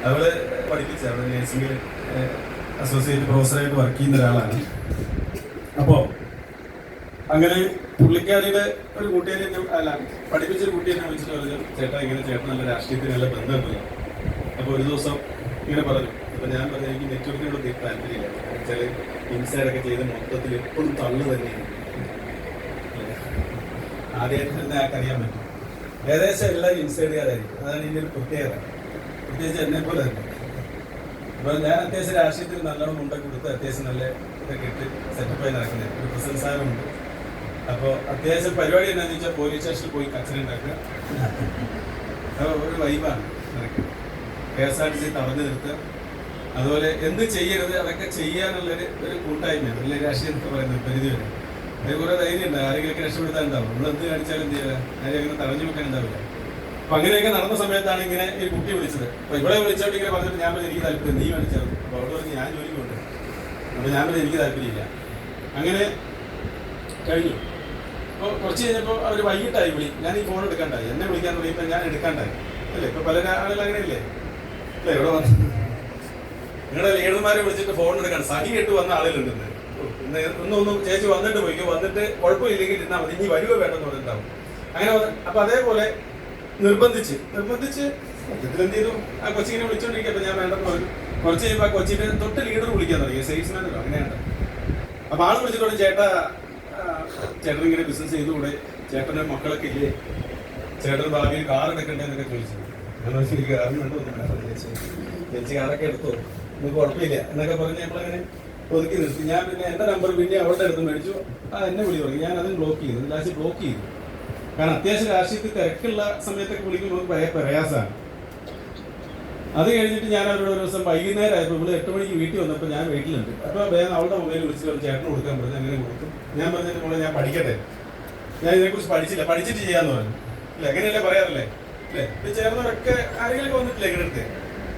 അവള് പഠിപ്പിച്ച അവിടെ നേഴ്സിംഗിൽ അസോസിയേറ്റ് പ്രൊഫസറായിട്ട് വർക്ക് ചെയ്യുന്ന ഒരാളാണ്. അപ്പോൾ അങ്ങനെ പുള്ളിക്കാരിയുടെ ഒരു കൂട്ടുകാരി അല്ല പഠിപ്പിച്ചൊരു കുട്ടിയെ വിളിച്ചിട്ട് പറഞ്ഞു, ചേട്ടാ ഇങ്ങനെ ചേട്ടൻ നല്ല രാഷ്ട്രീയത്തിന് നല്ല ബന്ധമുണ്ടല്ലോ. അപ്പോൾ ഒരു ദിവസം ഇങ്ങനെ പറഞ്ഞു. അപ്പോൾ ഞാൻ പറഞ്ഞു എനിക്ക് നെറ്റ്വർക്കിനോട് താല്പര്യമില്ല. വെച്ചാൽ ഇൻസൈഡൊക്കെ ചെയ്ത് മൊത്തത്തിൽ എപ്പോഴും തള്ളു തന്നെയാണ്. ആദ്യമായിട്ട് തന്നെ ആൾക്കറിയാൻ പറ്റും. ഏകദേശം എല്ലാവരും ഇൻസൈഡുകാരായിരിക്കും. അതാണ് ഇതിൻ്റെ ഒരു പ്രത്യേകത. പ്രത്യേകിച്ച് എന്നെ പോലെ തന്നെ. അപ്പോൾ ഞാൻ അത്യാവശ്യം രാഷ്ട്രീയത്തിൽ നല്ലോണം മുണ്ടൊക്കെ കൊടുത്ത് അത്യാവശ്യം നല്ല ഇതൊക്കെ ഇട്ട് സെറ്റപ്പായി നടക്കുന്നത് ഒരു പ്രസൻസാറുണ്ട്. അപ്പോൾ അത്യാവശ്യം പരിപാടി എന്താണെന്ന് വെച്ചാൽ പോലീസ് സ്റ്റേഷനിൽ പോയി കച്ചറുണ്ടാക്കുക. അപ്പോൾ ഒരു വൈബാണ് നടക്കുന്നത്. KSRTC തടഞ്ഞു നിർത്തുക. അതുപോലെ എന്ത് ചെയ്യരുത് അതൊക്കെ ചെയ്യാനുള്ളൊരു കൂട്ടായ്മയാണ്. അല്ലെങ്കിൽ രാഷ്ട്രീയം എന്നൊക്കെ പറയുന്നത് പരിധി വരെ അത് കുറേ ധൈര്യം ഉണ്ട്. ആരെങ്കിലൊക്കെ രക്ഷപ്പെടുത്താൻ ഉണ്ടാവും. നമ്മൾ എന്ത് കാണിച്ചാലും എന്ത് ചെയ്യുക, ആരെയും അങ്ങനെ തടഞ്ഞു വെക്കാൻ ഉണ്ടാവില്ല. അപ്പം അങ്ങനെയൊക്കെ നടന്ന സമയത്താണ് ഇങ്ങനെ ഒരു കുട്ടി വിളിച്ചത്. അപ്പോൾ ഇവിടെ വിളിച്ചോട്ട് ഇങ്ങനെ പറഞ്ഞിട്ട് ഞാൻ പറഞ്ഞു എനിക്ക് താല്പര്യം, നീ വിളിച്ചത്. അപ്പോൾ അവിടെ പറഞ്ഞ് ഞാൻ ജോലിക്ക് ഉണ്ട്. അപ്പോൾ ഞാൻ പറഞ്ഞു എനിക്ക് താല്പര്യമില്ല. അങ്ങനെ കഴിഞ്ഞു. അപ്പോൾ കുറച്ച് കഴിഞ്ഞപ്പോൾ അവർ വൈകിട്ടായി വിളി. ഞാൻ ഈ ഫോൺ എടുക്കാണ്ടായി. എന്നെ വിളിക്കാൻ തുടങ്ങിയപ്പോൾ ഞാൻ എടുക്കാണ്ടായി അല്ലേ. ഇപ്പോൾ പല ആളുകൾ അങ്ങനെയല്ലേ അല്ലേ. ഇവിടെ വന്ന് നിങ്ങളുടെ ലീഡർമാരെ വിളിച്ചിട്ട് ഫോൺ എടുക്കാൻ സഹി കെട്ട് വന്ന ആളുകളുണ്ടെന്ന്. ഒന്നും ചേച്ചി വന്നിട്ട് പോയിക്കോ, വന്നിട്ട് കുഴപ്പമില്ലെങ്കിൽ ഇരുന്നാൽ മതി, ഇനി വരുവോ വേണ്ടെന്ന് പറഞ്ഞിട്ടുണ്ടാവും. അങ്ങനെ അപ്പം അതേപോലെ നിർബന്ധിച്ച് എന്ത് ചെയ്തു, ആ കൊച്ചിങ്ങനെ വിളിച്ചോണ്ടിരിക്കുക. അപ്പം ഞാൻ വേണ്ടെന്ന് പറഞ്ഞു. കുറച്ച് കഴിയുമ്പോൾ ആ കൊച്ചിൻ്റെ തൊട്ട് ലീഡർ വിളിക്കാൻ തുടങ്ങി. സെയിൽസ്മാനല്ലോ അങ്ങനെയാണ്. അപ്പം ആൾ വിളിച്ചിട്ട് ചേട്ടൻ ഇങ്ങനെ ബിസിനസ് ചെയ്തുകൂടെ, ചേട്ടൻ്റെ മക്കളൊക്കെ ഇല്ലേ, ചേട്ടൻ ഭാവിയിൽ കാർ എടുക്കണ്ടേ എന്നൊക്കെ ചോദിച്ചു. ഞാൻ എനിക്ക് കാറിന് വേണ്ടൊന്നും ചേച്ചി കാറൊക്കെ എടുത്തോ, നമുക്ക് കുഴപ്പമില്ല എന്നൊക്കെ പറഞ്ഞ് നമ്മളങ്ങനെ ഒതുക്കി നിർത്തി. ഞാൻ പിന്നെ എൻ്റെ നമ്പർ പിന്നെ അവളുടെ അടുത്ത് മേടിച്ചു. എന്നെ വിളി തുടങ്ങി. ഞാൻ അതും ബ്ലോക്ക് ചെയ്തു. ലാസ്റ്റ് ബ്ലോക്ക് ചെയ്തു. കാരണം അത്യാവശ്യം രാഷ്ട്രീയത്തിൽ തിരക്കുള്ള സമയത്തൊക്കെ വിളിക്കുമ്പോൾ നമുക്ക് പ്രയാസമാണ്. അത് കഴിഞ്ഞിട്ട് ഞാൻ അവരോട് ഒരു ദിവസം വൈകുന്നേരം ആയപ്പോൾ ഇവിടെ 8 മണിക്ക് വീട്ടിൽ വന്നപ്പോൾ ഞാൻ വീട്ടിലുണ്ട്. അപ്പോൾ വേഗം അവളുടെ മൊബൈൽ വിളിച്ചിട്ട് ചേട്ടന് കൊടുക്കാൻ പറഞ്ഞു. അങ്ങനെ കൊടുത്തു. ഞാൻ പറഞ്ഞിട്ട് മോളെ ഞാൻ പഠിക്കട്ടെ, ഞാൻ ഇതിനെക്കുറിച്ച് പഠിച്ചിട്ട് ചെയ്യാന്ന് പറഞ്ഞു. ഇല്ല എങ്ങനെയല്ലേ പറയാറില്ലേ അല്ലേ. ഇത് ചേർന്നവരൊക്കെ ആരെങ്കിലും വന്നിട്ടില്ല എങ്ങനെ അടുത്ത്.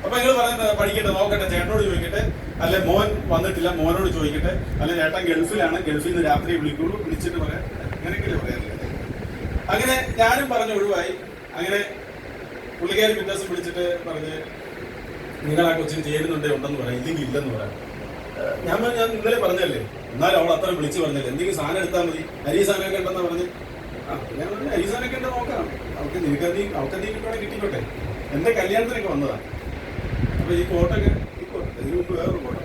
അപ്പൊ നിങ്ങൾ പറഞ്ഞിട്ട് പഠിക്കട്ടെ, നോക്കട്ടെ, ചേട്ടനോട് ചോദിക്കട്ടെ, അല്ലെ മോൻ വന്നിട്ടില്ല മോനോട് ചോദിക്കട്ടെ, അല്ലെ ചേട്ടൻ ഗൾഫിലാണ്, ഗൾഫിൽ നിന്ന് രാത്രി വിളിക്കുള്ളൂ, വിളിച്ചിട്ട് പറയാം, അങ്ങനെയൊക്കെയല്ലേ പറയാറില്ല. അങ്ങനെ ഞാനും പറഞ്ഞ് ഒഴിവായി. അങ്ങനെ പുള്ളിക്കാരി പിറ്റേ ദിവസം വിളിച്ചിട്ട് പറഞ്ഞ് നിങ്ങൾ ആ കൊച്ചിന് ചേരുന്നുണ്ടേ ഉണ്ടെന്ന് പറയാം, ഇല്ലെങ്കിൽ ഇല്ലെന്ന് പറയാം. ഞാൻ ഇന്നലെ പറഞ്ഞല്ലേ, എന്നാലും അവൾ അത്ര വിളിച്ച് പറഞ്ഞല്ലേ, എന്തെങ്കിലും സാധനം എടുത്താൽ മതി, അരി സാധനമൊക്കെ ഉണ്ടെന്ന് പറഞ്ഞ്. ഞാൻ പറഞ്ഞു അരി സാധനമൊക്കെ ഉണ്ട്, നോക്കാം, അവൾക്ക് എന്തെങ്കിലും കിട്ടുവാണെങ്കിൽ കിട്ടിക്കോട്ടെ. എൻ്റെ കല്യാണത്തിനൊക്കെ വന്നതാണ്. അപ്പൊ ഈ കോട്ടൊക്കെ ഇതിന് മുമ്പ് വേറൊരു കോട്ട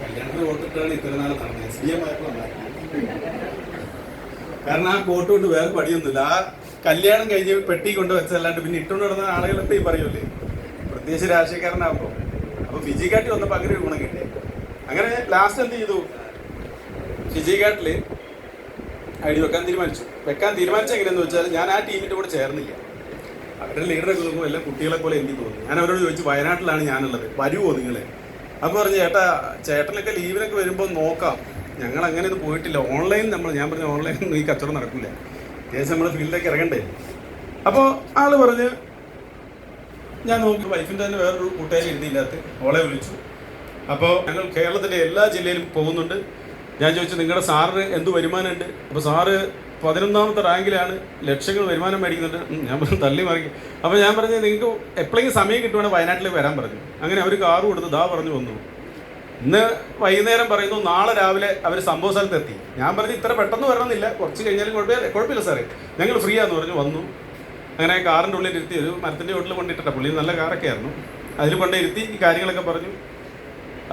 കല്യാണത്തിന് കോട്ടിട്ടാണ് ഇത്ര നാൾ നടന്നത്. SDM ആയപ്പോഴാണ്. കാരണം ആ കോട്ട് കൊണ്ട് വേറെ പടിയൊന്നുമില്ല. ആ കല്യാണം കഴിഞ്ഞ് പെട്ടി കൊണ്ട് വെച്ചല്ലാണ്ട് പിന്നെ ഇട്ടുകൊണ്ട് നടന്ന ആളുകളൊക്കെ ഈ പറയൂലേ, പ്രത്യേകിച്ച് രാഷ്ട്രീയക്കാരനാകുമ്പോൾ. അപ്പൊ ഫിജി കാട്ടി വന്നപ്പോൾ അങ്ങനെ ഒരു ഗുണം കിട്ടി. അങ്ങനെ ലാസ്റ്റ് എന്ത് ചെയ്തു, ഫിജി കാട്ടിൽ ID വെക്കാൻ തീരുമാനിച്ച എങ്ങനെയെന്ന് വെച്ചാൽ ഞാൻ ആ ടീമിൻ്റെ കൂടെ ചേർന്നില്ല. അവരുടെ ലീഡറൊക്കെ നോക്കുമ്പോൾ എല്ലാം കുട്ടികളെ പോലെ എനിക്ക് തോന്നി. ഞാൻ അവരോട് ചോദിച്ചു വയനാട്ടിലാണ് ഞാനുള്ളത്, വരുമോ നിങ്ങൾ? അപ്പോൾ പറഞ്ഞു ചേട്ടനൊക്കെ ലീവിനൊക്കെ വരുമ്പോൾ നോക്കാം, ഞങ്ങൾ അങ്ങനെ ഒന്നും പോയിട്ടില്ല, ഓൺലൈൻ ഞാൻ പറഞ്ഞു ഓൺലൈൻ ഈ കച്ചവടം നടക്കില്ല, അത്യാവശ്യം നമ്മൾ ഫീൽഡിലേക്ക് ഇറങ്ങണ്ടേ. അപ്പോൾ ആള് പറഞ്ഞ് ഞാൻ നോക്കി വൈഫിൻ്റെ തന്നെ വേറൊരു കൂട്ടുകാരി എഴുതിയില്ലാത്ത ഓളെ വിളിച്ചു. അപ്പോൾ ഞങ്ങൾ കേരളത്തിൻ്റെ എല്ലാ ജില്ലയിലും പോകുന്നുണ്ട്. ഞാൻ ചോദിച്ചു നിങ്ങളുടെ സാറിന് എന്ത് വരുമാനമുണ്ട്? അപ്പോൾ സാറ് 11ാമത്തെ റാങ്കിലാണ്, ലക്ഷങ്ങൾ വരുമാനം മേടിക്കുന്നുണ്ട്. ഞാൻ പറഞ്ഞു തള്ളി മറിക്കും. അപ്പോൾ ഞാൻ പറഞ്ഞു നിങ്ങൾക്ക് എപ്പോഴെങ്കിലും സമയം കിട്ടുവാണെങ്കിൽ വയനാട്ടിലേക്ക് വരാൻ പറഞ്ഞു. അങ്ങനെ അവർ കാറ് കൊടുത്ത് പറഞ്ഞു വന്നു. ഇന്ന് വൈകുന്നേരം പറയുന്നു നാളെ രാവിലെ അവർ സംഭവ സ്ഥലത്തെത്തി. ഞാൻ പറഞ്ഞു ഇത്ര പെട്ടെന്ന് വരണമെന്നില്ല, കുറച്ച് കഴിഞ്ഞാലും കുഴപ്പമില്ല സാറേ, ഞങ്ങൾ ഫ്രീ ആണെന്ന് പറഞ്ഞു വന്നു. അങ്ങനെ കാറിൻ്റെ ഉള്ളിൽ ഇരുത്തി ഒരു മരത്തിൻ്റെ വീട്ടിൽ കൊണ്ടിട്ടിട്ട പുള്ളി നല്ല കാറൊക്കെ ആയിരുന്നു, അതിൽ കൊണ്ടേ ഇരുത്തി ഈ കാര്യങ്ങളൊക്കെ പറഞ്ഞു.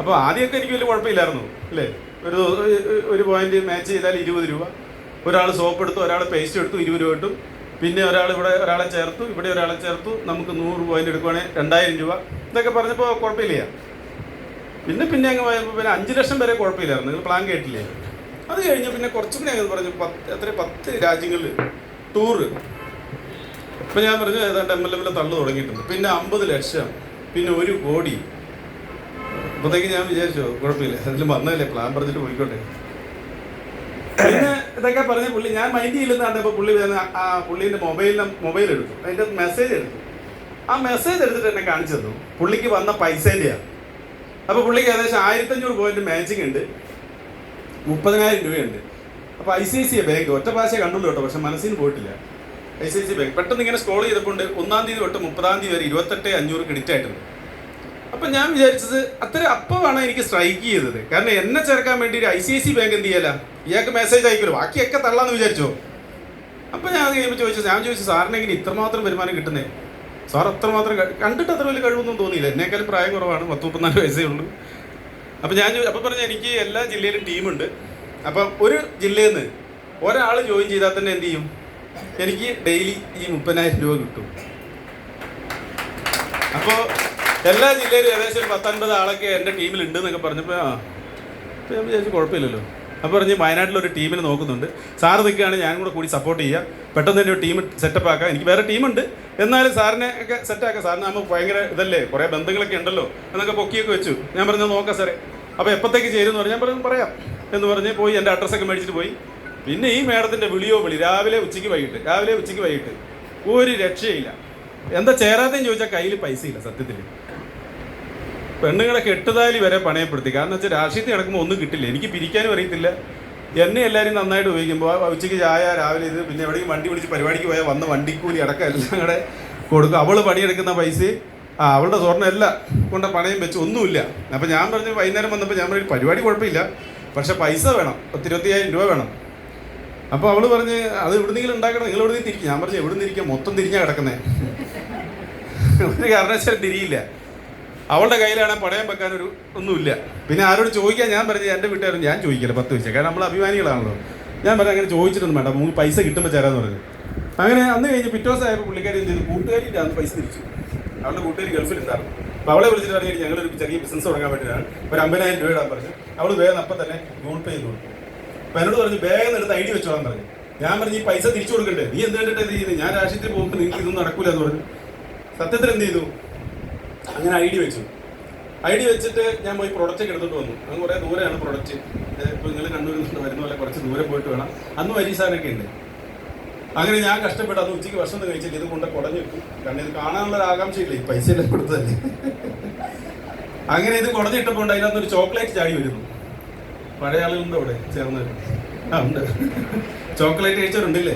അപ്പോൾ ആദ്യമൊക്കെ എനിക്ക് വലിയ കുഴപ്പമില്ലായിരുന്നു അല്ലേ. ഒരു പോയിന്റ് മാച്ച് ചെയ്താൽ 20 രൂപ, ഒരാൾ സോപ്പ് എടുത്തു, ഒരാൾ പേസ്റ്റ് എടുത്തു, 20 രൂപ കിട്ടും. പിന്നെ ഒരാളെ ചേർത്തു, ഇവിടെ ഒരാളെ ചേർത്തു, നമുക്ക് 100 പോയിന്റ് എടുക്കുവാണെങ്കിൽ 2000 രൂപ. ഇതൊക്കെ പറഞ്ഞപ്പോൾ കുഴപ്പമില്ല. പിന്നെ അങ്ങ് പോയപ്പോൾ പിന്നെ 5 ലക്ഷം വരെ കുഴപ്പമില്ലായിരുന്നു. നിങ്ങൾ പ്ലാൻ കേട്ടില്ലേ. അത് കഴിഞ്ഞ് പിന്നെ കുറച്ചും കൂടി അങ്ങ് പറഞ്ഞു 10 രാജ്യങ്ങളിൽ ടൂറ്. ഇപ്പം ഞാൻ പറഞ്ഞു ഏതാണ്ട് MLM തള്ളു തുടങ്ങിയിട്ടുണ്ട്. പിന്നെ 50 ലക്ഷം, പിന്നെ 1 കോടി. അപ്പോഴത്തേക്ക് ഞാൻ വിചാരിച്ചു കുഴപ്പമില്ല, അതിൽ വന്നതല്ലേ, പ്ലാൻ പറഞ്ഞിട്ട് പോയിക്കോട്ടെ. പിന്നെ ഇതൊക്കെ പറഞ്ഞ പുള്ളി ഞാൻ മൈൻഡ് ചെയ്യില്ലെന്ന് കണ്ടപ്പോൾ പുള്ളീൻ്റെ മൊബൈൽ എടുത്തു, അതിൻ്റെ മെസ്സേജ് എടുത്തു. ആ മെസ്സേജ് എടുത്തിട്ട് എന്നെ കാണിച്ചു തന്നു പുള്ളിക്ക് വന്ന പൈസേൻ്റെയാണ്. അപ്പോൾ പുള്ളിക്ക് ഏകദേശം 1500 പോയിന്റ് മാച്ചിങ് ഉണ്ട്, 30,000 രൂപയുണ്ട്. അപ്പോൾ ICICI ബാങ്ക് ഒറ്റ ഭാഷ കണ്ടുള്ളൂ കേട്ടോ, പക്ഷെ മനസ്സിന് പോയിട്ടില്ല. ICICI bank. പെട്ടെന്ന് ഇങ്ങനെ സ്ക്രോൾ ചെയ്തപ്പോൾ 1-ാം തീയതി തൊട്ട് 30-ാം തീയതി വരെ 28,500 ക്രെഡിറ്റ് ആയിട്ടുണ്ട്. അപ്പം ഞാൻ വിചാരിച്ചത് അപ്പോഴാണ് എനിക്ക് സ്ട്രൈക്ക് ചെയ്തത്. കാരണം എന്നെ ചേർക്കാൻ വേണ്ടി ഒരു ICICI ബാങ്ക് എന്ത് ചെയ്യല, ഇയാൾക്ക് മെസ്സേജ് അയക്കുമല്ലോ, ബാക്കിയൊക്കെ തള്ളാന്ന് വിചാരിച്ചോ. അപ്പം ഞാൻ അത് കഴിയുമ്പോൾ ചോദിച്ചു സാറിന് എങ്ങനെ ഇത്രമാത്രം വരുമാനം കിട്ടുന്നേ? സാർ അത്രമാത്രം കണ്ടിട്ട് അത്ര വലിയ കഴിവൊന്നും തോന്നിയില്ല, എന്നേക്കാളും പ്രായം കുറവാണ്, 34 വയസ്സേ ഉള്ളൂ. അപ്പം അപ്പം പറഞ്ഞാൽ എനിക്ക് എല്ലാ ജില്ലയിലും ടീമുണ്ട്. അപ്പം ഒരു ജില്ലയിൽ നിന്ന് ഒരാൾ ജോയിൻ ചെയ്താൽ തന്നെ എന്ത് ചെയ്യും, എനിക്ക് ഡെയിലി ഈ 30,000 രൂപ കിട്ടും. അപ്പോൾ എല്ലാ ജില്ലയിലും ഏകദേശം 10-50 ആളൊക്കെ എൻ്റെ ടീമിലുണ്ട് എന്നൊക്കെ പറഞ്ഞപ്പോൾ അപ്പോൾ ഞാൻ വിചാരിച്ചു കുഴപ്പമില്ലല്ലോ. അപ്പോൾ പറഞ്ഞ് വയനാട്ടിലൊരു ടീമിനെ നോക്കുന്നുണ്ട്, സാറ് നിൽക്കുകയാണ്, ഞാനും കൂടി സപ്പോർട്ട് ചെയ്യുക, പെട്ടെന്ന് തന്നെ ഒരു ടീം സെറ്റപ്പ് ആക്കാം, എനിക്ക് വേറെ ടീമുണ്ട്, എന്നാലും സാറിനെ ഒക്കെ സെറ്റാക്കാം, സാറിന് നമുക്ക് ഭയങ്കര ഇതല്ലേ, കുറേ ബന്ധങ്ങളൊക്കെ ഉണ്ടല്ലോ എന്നൊക്കെ പൊക്കിയൊക്കെ വെച്ചു. ഞാൻ പറഞ്ഞു നോക്കാം സാറേ, അപ്പോൾ എപ്പോഴത്തേക്ക് ചേരുമെന്ന് പറഞ്ഞു. ഞാൻ പറഞ്ഞു പറയാം എന്ന് പറഞ്ഞ് പോയി എൻ്റെ അഡ്രസ്സൊക്കെ മേടിച്ചിട്ട് പോയി. പിന്നെ ഈ മേഡത്തിൻ്റെ വിളി രാവിലെ ഉച്ചയ്ക്ക് വൈകിട്ട് ഒരു രക്ഷയില്ല. എന്താ ചേരാതെന്ന് ചോദിച്ചാൽ കയ്യിൽ പൈസ ഇല്ല. സത്യത്തിൽ പെണ്ണുങ്ങളെ കെട്ടുതാലി വരെ പണയപ്പെടുത്തി. കാരണം വെച്ചാൽ രാഷ്ട്രീയത്തിൽ നടക്കുമ്പോൾ ഒന്നും കിട്ടില്ല, എനിക്ക് പിരിക്കാനും അറിയത്തില്ല. എന്നെ എല്ലാവരും നന്നായിട്ട് ഉപയോഗിക്കുമ്പോൾ ഉച്ചയ്ക്ക് ചായ, രാവിലെ ഇത്, പിന്നെ എവിടെയും വണ്ടി വിളിച്ച് പരിപാടിക്ക് പോയാൽ വന്ന് വണ്ടിക്കൂലി അടക്കം എല്ലാം കൂടെ കൊടുക്കും. അവൾ പണിയെടുക്കുന്ന പൈസ അവളുടെ സ്വർണ്ണം എല്ലാം കൊണ്ട് പണയം വെച്ച് ഒന്നുമില്ല. അപ്പം ഞാൻ പറഞ്ഞു, വൈകുന്നേരം വന്നപ്പോൾ ഞാൻ പറഞ്ഞു പരിപാടി കുഴപ്പമില്ല, പക്ഷെ പൈസ വേണം, 25,000 രൂപ വേണം. അപ്പോൾ അവൾ പറഞ്ഞ് അത് എവിടുന്നെങ്കിലും ഉണ്ടാക്കണം, നിങ്ങൾ എവിടെ നിന്ന് തിരിക്കും. ഞാൻ പറഞ്ഞു എവിടെ നിന്ന് ഇരിക്കുക, മൊത്തം തിരിഞ്ഞാൽ കിടക്കുന്നത്. ഒരു കാരണവശാലും തിരിയില്ല. അവളുടെ കയ്യിലാണ് പണയം വെക്കാനൊരു ഒന്നുമില്ല. പിന്നെ ആരോട് ചോദിക്കാൻ ഞാൻ പറഞ്ഞു, എൻ്റെ വീട്ടുകാരും ഞാൻ ചോദിക്കില്ല 10 പൈസ, കാരണം നമ്മൾ അഭിമാനികളാണല്ലോ. ഞാൻ പറഞ്ഞു അങ്ങനെ ചോദിച്ചിട്ടൊന്നും വേണ്ട, നമുക്ക് പൈസ കിട്ടുമ്പോൾ ചേരാന്ന് പറഞ്ഞു. അങ്ങനെ അന്ന് കഴിഞ്ഞ് പിറ്റേ ദിവസമായപ്പോൾ പുള്ളിക്കാരി എന്ത് ചെയ്തു, കൂട്ടുകാരിൻ്റെ അന്ന് പൈസ തിരിച്ചു. അവളുടെ കൂട്ടുകാരി ഗൾഫിലുണ്ടായിരുന്നു. അപ്പോൾ അവളെ വിളിച്ചിട്ട് പറഞ്ഞു ഞങ്ങളൊരു ചെറിയ ബിസിനസ് തുടങ്ങാൻ വേണ്ടിയിട്ടാണ്, ഒരു 50,000 രൂപ ഇടാൻ പറഞ്ഞു. അവൾ വേഗം അപ്പം തന്നെ ഗൂഗിൾ പേ ചെയ്ത് കൊടുത്തു. അപ്പം എന്നോട് പറഞ്ഞു വേഗം എടുത്ത് ID വെച്ചോളാൻ പറഞ്ഞു. ഞാൻ പറഞ്ഞു ഈ പൈസ തിരിച്ചു കൊടുക്കണ്ടേ, നീ എന്ത് കണ്ടിട്ട് എന്ത് ചെയ്യുന്നത്, ഞാൻ രാഷ്ട്രീയത്തിൽ പോകുമ്പോൾ നിങ്ങൾക്ക് ഇതൊന്നും നടക്കൂല എന്ന് പറഞ്ഞു. സത്യത്തിൽ എന്ത് ചെയ്തു, അങ്ങനെ ID വെച്ചു. ID വെച്ചിട്ട് ഞാൻ പോയി പ്രൊഡക്റ്റ് ഒക്കെ എടുത്തിട്ട് വന്നു. അത് കുറേ ദൂരെയാണ് പ്രൊഡക്റ്റ്, ഇപ്പോൾ നിങ്ങൾ കണ്ണൂരിൽ നിന്ന് വരുന്ന പോലെ കുറച്ച് ദൂരെ പോയിട്ട് വേണം. അന്ന് വരീസാനൊക്കെ ഉണ്ട്. അങ്ങനെ ഞാൻ കഷ്ടപ്പെട്ട് അത് ഉച്ചയ്ക്ക് ഭക്ഷണം കഴിച്ചിട്ട് ഇത് കൊണ്ട് കുടഞ്ഞിട്ടു. കാരണം ഇത് കാണാനുള്ള ഒരു ആകാംക്ഷയില്ല, ഈ പൈസ എല്ലാം കൊടുത്തതല്ലേ. അങ്ങനെ ഇത് കുടഞ്ഞിട്ടപ്പോൾ ഉണ്ട് അതിനകത്തൊരു ചോക്ലേറ്റ് ചാടി വരുന്നു. പഴയ ആളുകളുണ്ട് അവിടെ ചേർന്ന്, ഉണ്ട് ചോക്ലേറ്റ് കഴിച്ചവരുണ്ടല്ലേ.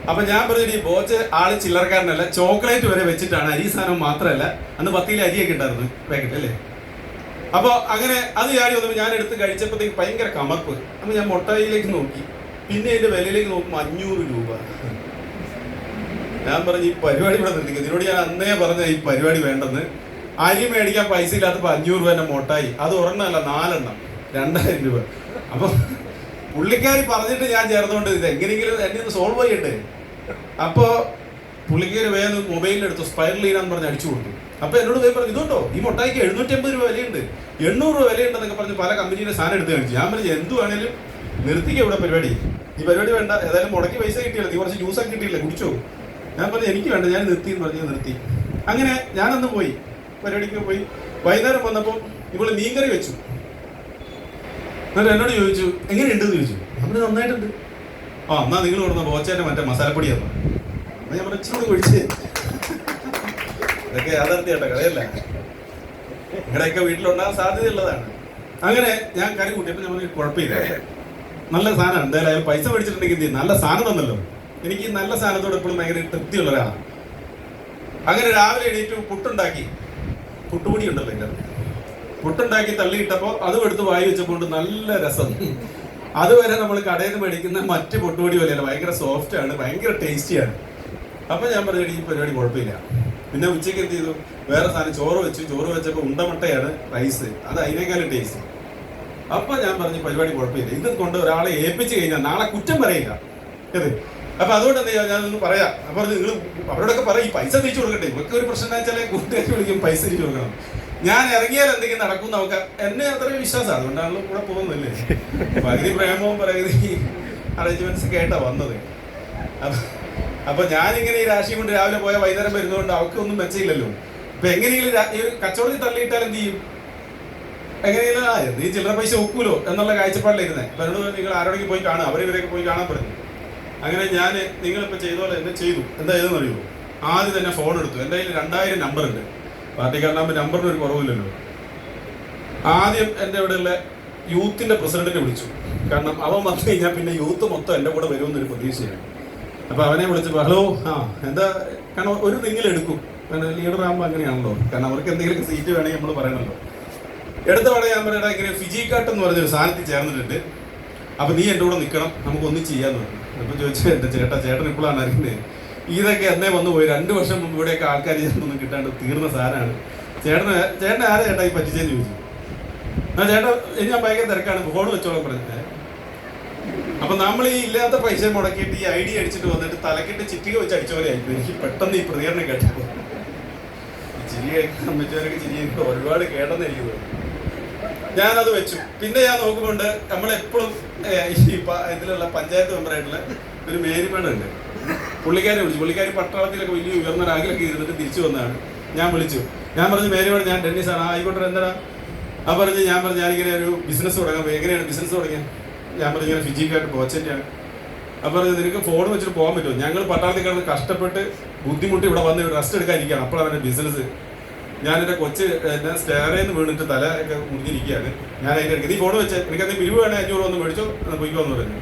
അപ്പൊ ഞാൻ പറഞ്ഞിട്ട് ഈ ബോച്ച് ആള് ചില്ലറക്കാരനല്ല, ചോക്ലേറ്റ് വരെ വെച്ചിട്ടാണ്, അരി സാധനം മാത്രമല്ല, അന്ന് 10 കിലോ അരിയൊക്കെ ഉണ്ടായിരുന്നു പാക്കറ്റ് അല്ലേ. അപ്പൊ അങ്ങനെ അത് ചാടി വന്നപ്പോൾ ഞാൻ എടുത്ത് കഴിച്ചപ്പോഴത്തേക്ക് ഭയങ്കര കമർപ്പ്. അപ്പൊ ഞാൻ മുട്ടായിലേക്ക് നോക്കി, പിന്നെ അതിന്റെ വിലയിലേക്ക് നോക്കുമ്പോൾ 500 രൂപ. ഞാൻ പറഞ്ഞു ഈ പരിപാടി ഇവിടെ നിർത്തിക്കും, ഇതിനോട് ഞാൻ അന്നേ പറഞ്ഞ ഈ പരിപാടി വേണ്ടെന്ന്. അരി മേടിക്കാൻ പൈസ ഇല്ലാത്തപ്പോൾ 500 രൂപ തന്നെ മുട്ടായി, അത് ഒരെണ്ണമല്ല 4 എണ്ണം, 2000 രൂപ. അപ്പൊ പുള്ളിക്കാരി പറഞ്ഞിട്ട് ഞാൻ ചേർന്നുകൊണ്ട് ഇത് എങ്ങനെയെങ്കിലും എന്നെ ഒന്ന് സോൾവ് ചെയ്യണ്ടേ. അപ്പോൾ പുള്ളിക്കാരി വേഗം മൊബൈലിലെടുത്തു സ്പൈറലീന എന്ന് പറഞ്ഞ് അടിച്ചു കൊടുത്തു. അപ്പോൾ എന്നോട് പോയി പറഞ്ഞു ഇതുണ്ടോ ഈ മുട്ടായിക്ക് 750 രൂപ വിലയുണ്ട്, 800 രൂപ വിലയുണ്ടെന്നൊക്കെ പറഞ്ഞ് പല കമ്പനിയുടെ സാധനം എടുത്ത് കാണിച്ചു. ഞാൻ പറഞ്ഞു എന്ത് വേണേലും നിർത്തിക്കുക ഇവിടെ പരിപാടി, ഈ പരിപാടി വേണ്ട, ഏതായാലും മുടക്കി പൈസ കിട്ടിയില്ല, നീ കുറച്ച് ജ്യൂസൊക്കെ കിട്ടിയില്ല കുടിച്ചോ. ഞാൻ പറഞ്ഞു എനിക്ക് വേണ്ട, ഞാൻ നിർത്തി എന്ന് പറഞ്ഞ് നിർത്തി. അങ്ങനെ ഞാനന്ന് പോയി പരിപാടിക്ക് പോയി. വൈകുന്നേരം വന്നപ്പോൾ ഇവള് മീൻകറി വെച്ചു. എന്നിട്ട് എന്നോട് ചോദിച്ചു എങ്ങനെയുണ്ടെന്ന് ചോദിച്ചു. നമ്മൾ നന്നായിട്ടുണ്ട്. എന്നാ നിങ്ങൾ കൊടുന്ന ബോച്ചേൻ്റെ മറ്റേ മസാലപ്പൊടി തന്നു. എന്നാൽ ഞാൻ ഇച്ചിരി ഒഴിച്ച്, ഇതൊക്കെ യാഥാർത്ഥ്യമായിട്ടോ കഥയല്ല, നിങ്ങളുടെയൊക്കെ വീട്ടിലുണ്ടാകാൻ സാധ്യതയുള്ളതാണ്. അങ്ങനെ ഞാൻ കറി കൂട്ടിയപ്പോൾ ഞാൻ പറഞ്ഞു കുഴപ്പമില്ല, നല്ല സാധനമാണ്, എന്തായാലും പൈസ മേടിച്ചിട്ടുണ്ടെങ്കിൽ എന്ത് ചെയ്യും, നല്ല സാധനം തന്നല്ലോ. എനിക്ക് നല്ല സാധനത്തോട് എപ്പോഴും ഭയങ്കര തൃപ്തിയുള്ള ഒരാളാണ്. അങ്ങനെ രാവിലെ എണീറ്റ് പുട്ടുണ്ടാക്കി, പുട്ടുപൊടി ഉണ്ടല്ലോ എൻ്റെ പുട്ടുണ്ടാക്കി തള്ളിയിട്ടപ്പോൾ അതും എടുത്ത് വായി വെച്ചപ്പോൾ നല്ല രസം. അതുവരെ നമ്മൾ കടയിൽ നിന്ന് മേടിക്കുന്ന മറ്റ് പൊട്ടുപൊടി പോലെയല്ല, ഭയങ്കര സോഫ്റ്റ് ആണ്, ഭയങ്കര ടേസ്റ്റിയാണ്. അപ്പം ഞാൻ പറഞ്ഞു ഈ പരിപാടി കുഴപ്പമില്ല. പിന്നെ ഉച്ചയ്ക്ക് എന്ത് ചെയ്തു, വേറെ സാധനം ചോറ് വെച്ചു. ചോറ് വെച്ചപ്പോൾ ഉണ്ടമുട്ടയാണ് റൈസ്, അത് അതിനേക്കാളും ടേസ്റ്റ്. അപ്പം ഞാൻ പറഞ്ഞു പരിപാടി കുഴപ്പമില്ല, ഇത് കൊണ്ട് ഒരാളെ ഏൽപ്പിച്ച് കഴിഞ്ഞാൽ നാളെ കുറ്റം പറയില്ല ഇത്. അപ്പം അതുകൊണ്ട് എന്താ ചെയ്യാം, ഞാനൊന്ന് പറയാം. അപ്പം നിങ്ങൾ അവരോടൊക്കെ പറയും ഈ പൈസ തിരിച്ചു കൊടുക്കട്ടെ. ഇവർക്ക് ഒരു പ്രശ്നം വെച്ചാൽ കൂട്ടുകാരി വിളിക്കും പൈസ തിരിച്ചു കൊടുക്കണം. ഞാൻ ഇറങ്ങിയാൽ എന്തെങ്കിലും നടക്കും നമുക്ക്, എന്നെ അത്രയും വിശ്വാസമാണ്, അതുകൊണ്ടാണല്ലോ കൂടെ പോകുന്നില്ലേ. പകുതി പ്രേമവും പകുതി അറേഞ്ച്മെന്റ്സ് കേട്ടാ വന്നത്. അപ്പൊ ഞാനിങ്ങനെ ഈ രാശിയും കൊണ്ട് രാവിലെ പോയാൽ വൈകുന്നേരം വരുന്നതുകൊണ്ട് അവർക്കൊന്നും മെച്ചയില്ലല്ലോ. ഇപ്പൊ എങ്ങനെയെങ്കിലും ഈ കച്ചവടത്തിൽ തള്ളിയിട്ടാൽ എന്ത് ചെയ്യും, എങ്ങനെയെങ്കിലും നീ ചില്ലറ പൈസ ഒക്കൂലോ എന്നുള്ള കാഴ്ചപ്പാടിലിരുന്നേ. അപ്പൊ എന്നോട് നിങ്ങൾ ആരോടെങ്കിലും പോയി കാണുക, അവരിവരൊക്കെ പോയി കാണാൻ പറഞ്ഞു. അങ്ങനെ ഞാൻ നിങ്ങളിപ്പോൾ ചെയ്ത പോലെ എന്നെ ചെയ്തു. എന്താ ചെയ്തെന്ന് അറിയുമോ, ആദ്യം തന്നെ ഫോൺ എടുത്തു. എൻ്റെ കയ്യിൽ 2000 നമ്പർ ഉണ്ട്, പാർട്ടിക്കാരനാകുമ്പോൾ നമ്പറിന് ഒരു കുറവില്ലല്ലോ. ആദ്യം എൻ്റെ ഇവിടെയുള്ള യൂത്തിൻ്റെ പ്രസിഡന്റിനെ വിളിച്ചു. കാരണം അവൻ വന്നു കഴിഞ്ഞാൽ പിന്നെ യൂത്ത് മൊത്തം എൻ്റെ കൂടെ വരുമെന്നൊരു പ്രതീക്ഷയാണ്. അപ്പൊ അവനെ വിളിച്ചപ്പോ ഹലോ എന്താ, കാരണം ഒരു നിങ്ങളെടുക്കും, കാരണം ലീഡർ ആകുമ്പോൾ അങ്ങനെയാണല്ലോ, കാരണം അവർക്ക് എന്തെങ്കിലും സീറ്റ് വേണമെങ്കിൽ നമ്മൾ പറയണല്ലോ. എടുത്ത പാടെ ഞാൻ പറയണ ഇങ്ങനെ ഫിജി കാട്ട് എന്ന് പറഞ്ഞൊരു സാധനത്തിൽ ചേർന്നിട്ടുണ്ട്, അപ്പൊ നീ എൻ്റെ കൂടെ നിൽക്കണം, നമുക്ക് ഒന്നും ചെയ്യാന്ന് പറഞ്ഞു. അപ്പൊ ചോദിച്ചു എന്റെ ചേട്ടൻ ഇപ്പോഴാണ് അറിയുന്നത്, ഇതൊക്കെ എന്നേ വന്നു പോയി 2 വർഷം മുമ്പ് ഇവിടെയൊക്കെ ആൾക്കാർ ഒന്നും കിട്ടാണ്ട് തീർന്ന സാധനമാണ്. ചേട്ടൻ ആരെ ചേട്ടാ ഈ പറ്റിച്ചെന്ന് ചോദിച്ചു. ചേട്ടാ ഞാൻ ഭയങ്കര തിരക്കാണ്, ഫോൺ വെച്ചോളം പറഞ്ഞത്. അപ്പൊ നമ്മൾ ഈ ഇല്ലാത്ത പൈസ മുടക്കിയിട്ട് ഈ ഐഡിയ അടിച്ചിട്ട് വന്നിട്ട് തലക്കിട്ട് ചിറ്റിക വെച്ച് അടിച്ച പോലെ ആയിരിക്കും. എനിക്ക് പെട്ടെന്ന് ഈ പ്രതികരണം കേട്ടപ്പോൾ ചിരി അമ്മച്ചവരൊക്കെ ചിരിയൊക്കെ ഒരുപാട് കേട്ടെന്ന് എനിക്ക് തോന്നുന്നു. ഞാനത് വെച്ചു. പിന്നെ ഞാൻ നോക്കുകൊണ്ട് നമ്മളെപ്പോഴും ഈ ഇതിലുള്ള പഞ്ചായത്ത് മെമ്പറായിട്ടുള്ള ഒരു മേരിമേണുണ്ട്, പുള്ളിക്കാരെ വിളിച്ചു. പുള്ളിക്കാരി പട്ടാളത്തിലൊക്കെ വലിയ ഉയർന്ന റാഗിലൊക്കെ ഇരുന്നിട്ട് തിരിച്ചു വന്നതാണ്. ഞാൻ വിളിച്ചു, ഞാൻ പറഞ്ഞു മേരിമേണ്, ഞാൻ ഡെന്നിസാണ്. ആയിക്കോട്ടെ എന്താ ഞാൻ പറഞ്ഞു ഞാനിങ്ങനെ ഒരു ബിസിനസ് തുടങ്ങാൻ. എങ്ങനെയാണ് ബിസിനസ് തുടങ്ങിയത്? ഞാൻ പറഞ്ഞു ഇങ്ങനെ ഫിജിക്കായിട്ട് ബോച്ചൻ്റെയാണ്. അപ്പോൾ നിനക്ക് ഫോൺ വെച്ചിട്ട് പോകാൻ പറ്റുമോ? ഞങ്ങൾ പട്ടാളത്തിൽ കിടന്ന് കഷ്ടപ്പെട്ട് ബുദ്ധിമുട്ടി ഇവിടെ വന്ന് റെസ്റ്റ് എടുക്കാനിരിക്കുകയാണ്. അപ്പോഴാണ് അവൻ്റെ ബിസിനസ്. ഞാൻ എൻ്റെ കൊച്ച് എന്നെ സ്റ്റെയറിൽ നിന്ന് വീണിട്ട് തല ഒക്കെ മുറിഞ്ഞിരിക്കുകയാണ്. ഞാൻ അതിൻ്റെ ഇടയ്ക്ക് നീ ഫോൺ വെച്ച് എനിക്കത് പിരിവ് വേണേ 500 ഒന്ന് മേടിച്ചോ, പോയിക്കോന്ന് പറഞ്ഞു.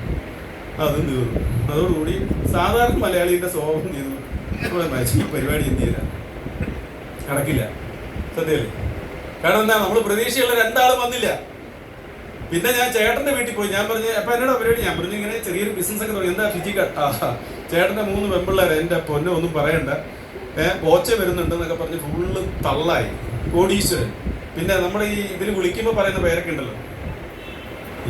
അതും തീർന്നു. അതോടുകൂടി സാധാരണ മലയാളിയുടെ സ്വഭാവം ചെയ്തു ഈ പരിപാടി എന്ത് ചെയ്യില്ല, നടക്കില്ല. സത്യമല്ലേ? കാരണം എന്താ, നമ്മൾ പ്രതീക്ഷയുള്ള 2 ആളും വന്നില്ല. പിന്നെ ഞാൻ ചേട്ടന്റെ വീട്ടിൽ പോയി. ഞാൻ പറഞ്ഞു അപ്പൊ എന്നോട് പരിപാടി, ഞാൻ പറഞ്ഞു ഇങ്ങനെ ചെറിയൊരു ബിസിനസ് ഒക്കെ തുടങ്ങി. എന്താ ഫിജി കട്ട്? ചേട്ടന്റെ 3 പെമ്പിള്ളേരെ, എന്റെ പൊന്നെ ഒന്നും പറയണ്ട, ബോച്ച വരുന്നുണ്ടെന്നൊക്കെ പറഞ്ഞ് ഫുള്ള് തള്ളായി. കോടീശ്വരൻ. പിന്നെ നമ്മുടെ ഈ ഇതിൽ വിളിക്കുമ്പോൾ പറയുന്ന പേരൊക്കെ ഉണ്ടല്ലോ,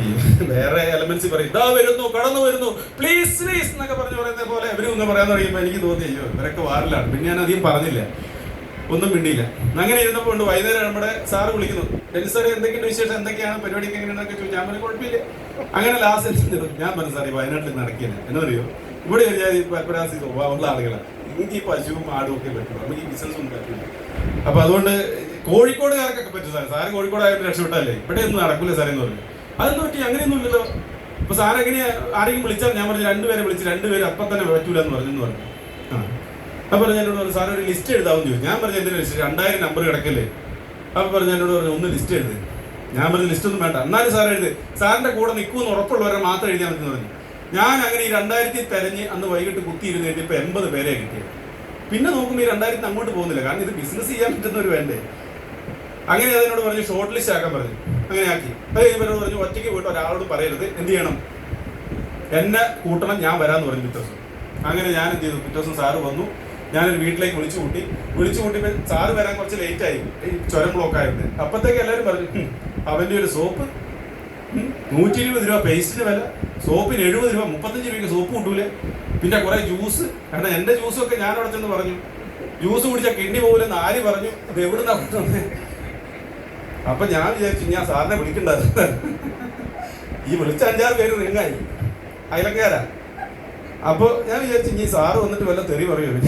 ഈ വേറെ എലമെന്റ്സ് പറയും, ഇതാ വരുന്നു, കടന്നു വരുന്നു, പ്ലീസ് പ്ലീസ് എന്നൊക്കെ പറഞ്ഞ് പറയുന്ന പോലെ ഇവരും ഒന്ന് പറയാൻ തുടങ്ങിയപ്പോൾ എനിക്ക് തോന്നി അയ്യോ ഇവരൊക്കെ വാറിലാണ്. പിന്നെ ഞാൻ അധികം പറഞ്ഞില്ല, ഒന്നും മിണ്ടിയില്ല. അങ്ങനെ ഇരുന്നപ്പോൾ ഉണ്ട് വൈകുന്നേരം നമ്മുടെ സാറ് വിളിക്കുന്നു, ഡെന്നിസ് സാറേ എന്തൊക്കെയാണ് വിശേഷം, എന്തൊക്കെയാണ് പരിപാടിക്ക് എങ്ങനെയാണെന്നൊക്കെ ചോദിച്ചു. ഞാൻ പറഞ്ഞു കുഴപ്പമില്ല. അങ്ങനെ ലാസ്റ്റ് ഞാൻ പറഞ്ഞു സാറേ വയനാട്ടിൽ നടക്കില്ല എന്നറിയോ, ഇവിടെ പരപ്പരാസി സ്വഭാവമുള്ള ആളുകളാണ്, എനിക്ക് ഈ പശുവും ആടും ഒക്കെ പറ്റും, നമുക്ക് ഈ ബിസിനസ് ഒന്നും പറ്റില്ല. അപ്പൊ അതുകൊണ്ട് കോഴിക്കോടുകാർക്കൊക്കെ പറ്റും സാർ, സാറ് കോഴിക്കോടായിട്ട് രക്ഷപ്പെട്ടല്ലേ, ഇവിടെ ഒന്നും നടക്കില്ല സാറേ എന്ന് പറഞ്ഞു. അതൊന്നും പറ്റി അങ്ങനെയൊന്നും ഇല്ലല്ലോ. അപ്പൊ സാർ എങ്ങനെയാ ആരെങ്കിലും വിളിച്ചാൽ? ഞാൻ പറഞ്ഞു 2 പേരെ വിളിച്ച് 2 പേര് അപ്പം തന്നെ പറ്റൂല എന്ന് പറഞ്ഞു. അപ്പൊ എന്നോട് പറഞ്ഞു സാർ ഒരു ലിസ്റ്റ് എഴുതാമെന്ന് ചോദിച്ചു. ഞാൻ പറഞ്ഞു എന്തിനാ ലിസ്റ്റ്, 2000 നമ്പർ കിടക്കല്ലേ. അപ്പൊ പറഞ്ഞു എന്നോട് പറഞ്ഞു ഒന്ന് ലിസ്റ്റ് എഴുതി. ഞാൻ പറഞ്ഞു ലിസ്റ്റ് ഒന്നും വേണ്ട, എന്നാലും സാർ എഴുതി, സാറിന്റെ കൂടെ നിൽക്കുമെന്ന് ഉറപ്പുള്ളവരെ മാത്രം എഴുതിയാൽ മതി എന്ന് പറഞ്ഞു. ഞാൻ അങ്ങനെ ഈ 2000 തെരഞ്ഞ് അന്ന് വൈകിട്ട് കുത്തിയിരുന്ന് എഴുതിയപ്പോൾ 80 പേരെ കിട്ടിയത്. പിന്നെ നോക്കുമ്പോൾ ഈ 2000 അങ്ങോട്ട് പോകുന്നില്ല, കാരണം ഇത് ബിസിനസ് ചെയ്യാൻ പറ്റുന്നവർ വേണ്ടേ. അങ്ങനെ അതിനോട് പറഞ്ഞു ഷോർട്ട് ലിസ്റ്റ് ആക്കാൻ പറഞ്ഞു. അങ്ങനെ ആക്കി. അത് കഴിയുമ്പോൾ പറഞ്ഞു ഒറ്റയ്ക്ക് പോയിട്ട് ഒരാളോട് പറയരുത്, എന്ത് ചെയ്യണം, എന്നെ കൂട്ടണം, ഞാൻ വരാമെന്ന് പറഞ്ഞു പിറ്റേ ദിവസം. അങ്ങനെ ഞാൻ എന്ത് ചെയ്തു, പിറ്റേ ദിവസം സാറ് വന്നു. ഞാനൊരു വീട്ടിലേക്ക് വിളിച്ചു കൂട്ടിയപ്പോൾ സാറ് വരാൻ കുറച്ച് ലേറ്റ് ആയി, ചുരം ബ്ലോക്ക് ആയിരുന്നു. അപ്പത്തേക്ക് എല്ലാവരും പറഞ്ഞു അവൻ്റെ ഒരു സോപ്പ് 120 രൂപ പേസ്റ്റിന് വില, സോപ്പിന് 70 രൂപ, 35 രൂപയ്ക്ക് സോപ്പ് കിട്ടൂലേ, പിന്നെ കുറെ ജ്യൂസ്. കാരണം എൻ്റെ ജ്യൂസൊക്കെ ഞാൻ അവിടെ ചെന്ന് പറഞ്ഞു ജ്യൂസ് കുടിച്ചാൽ കിഡ്നി പോകില്ലെന്ന് ആര് പറഞ്ഞു, ഇത് എവിടുന്നാ കൊണ്ടുവന്നേ. അപ്പൊ ഞാൻ വിചാരിച്ചു ഞാൻ സാറിനെ വിളിക്കണ്ടായിരുന്നു. ഈ വിളിച്ച 5-6 പേര് റിങ്ങായി, അയലക്കാരാ. അപ്പൊ ഞാൻ വിചാരിച്ചു ഇനി സാറ് വന്നിട്ട് വല്ല തെറി പറയുമോ.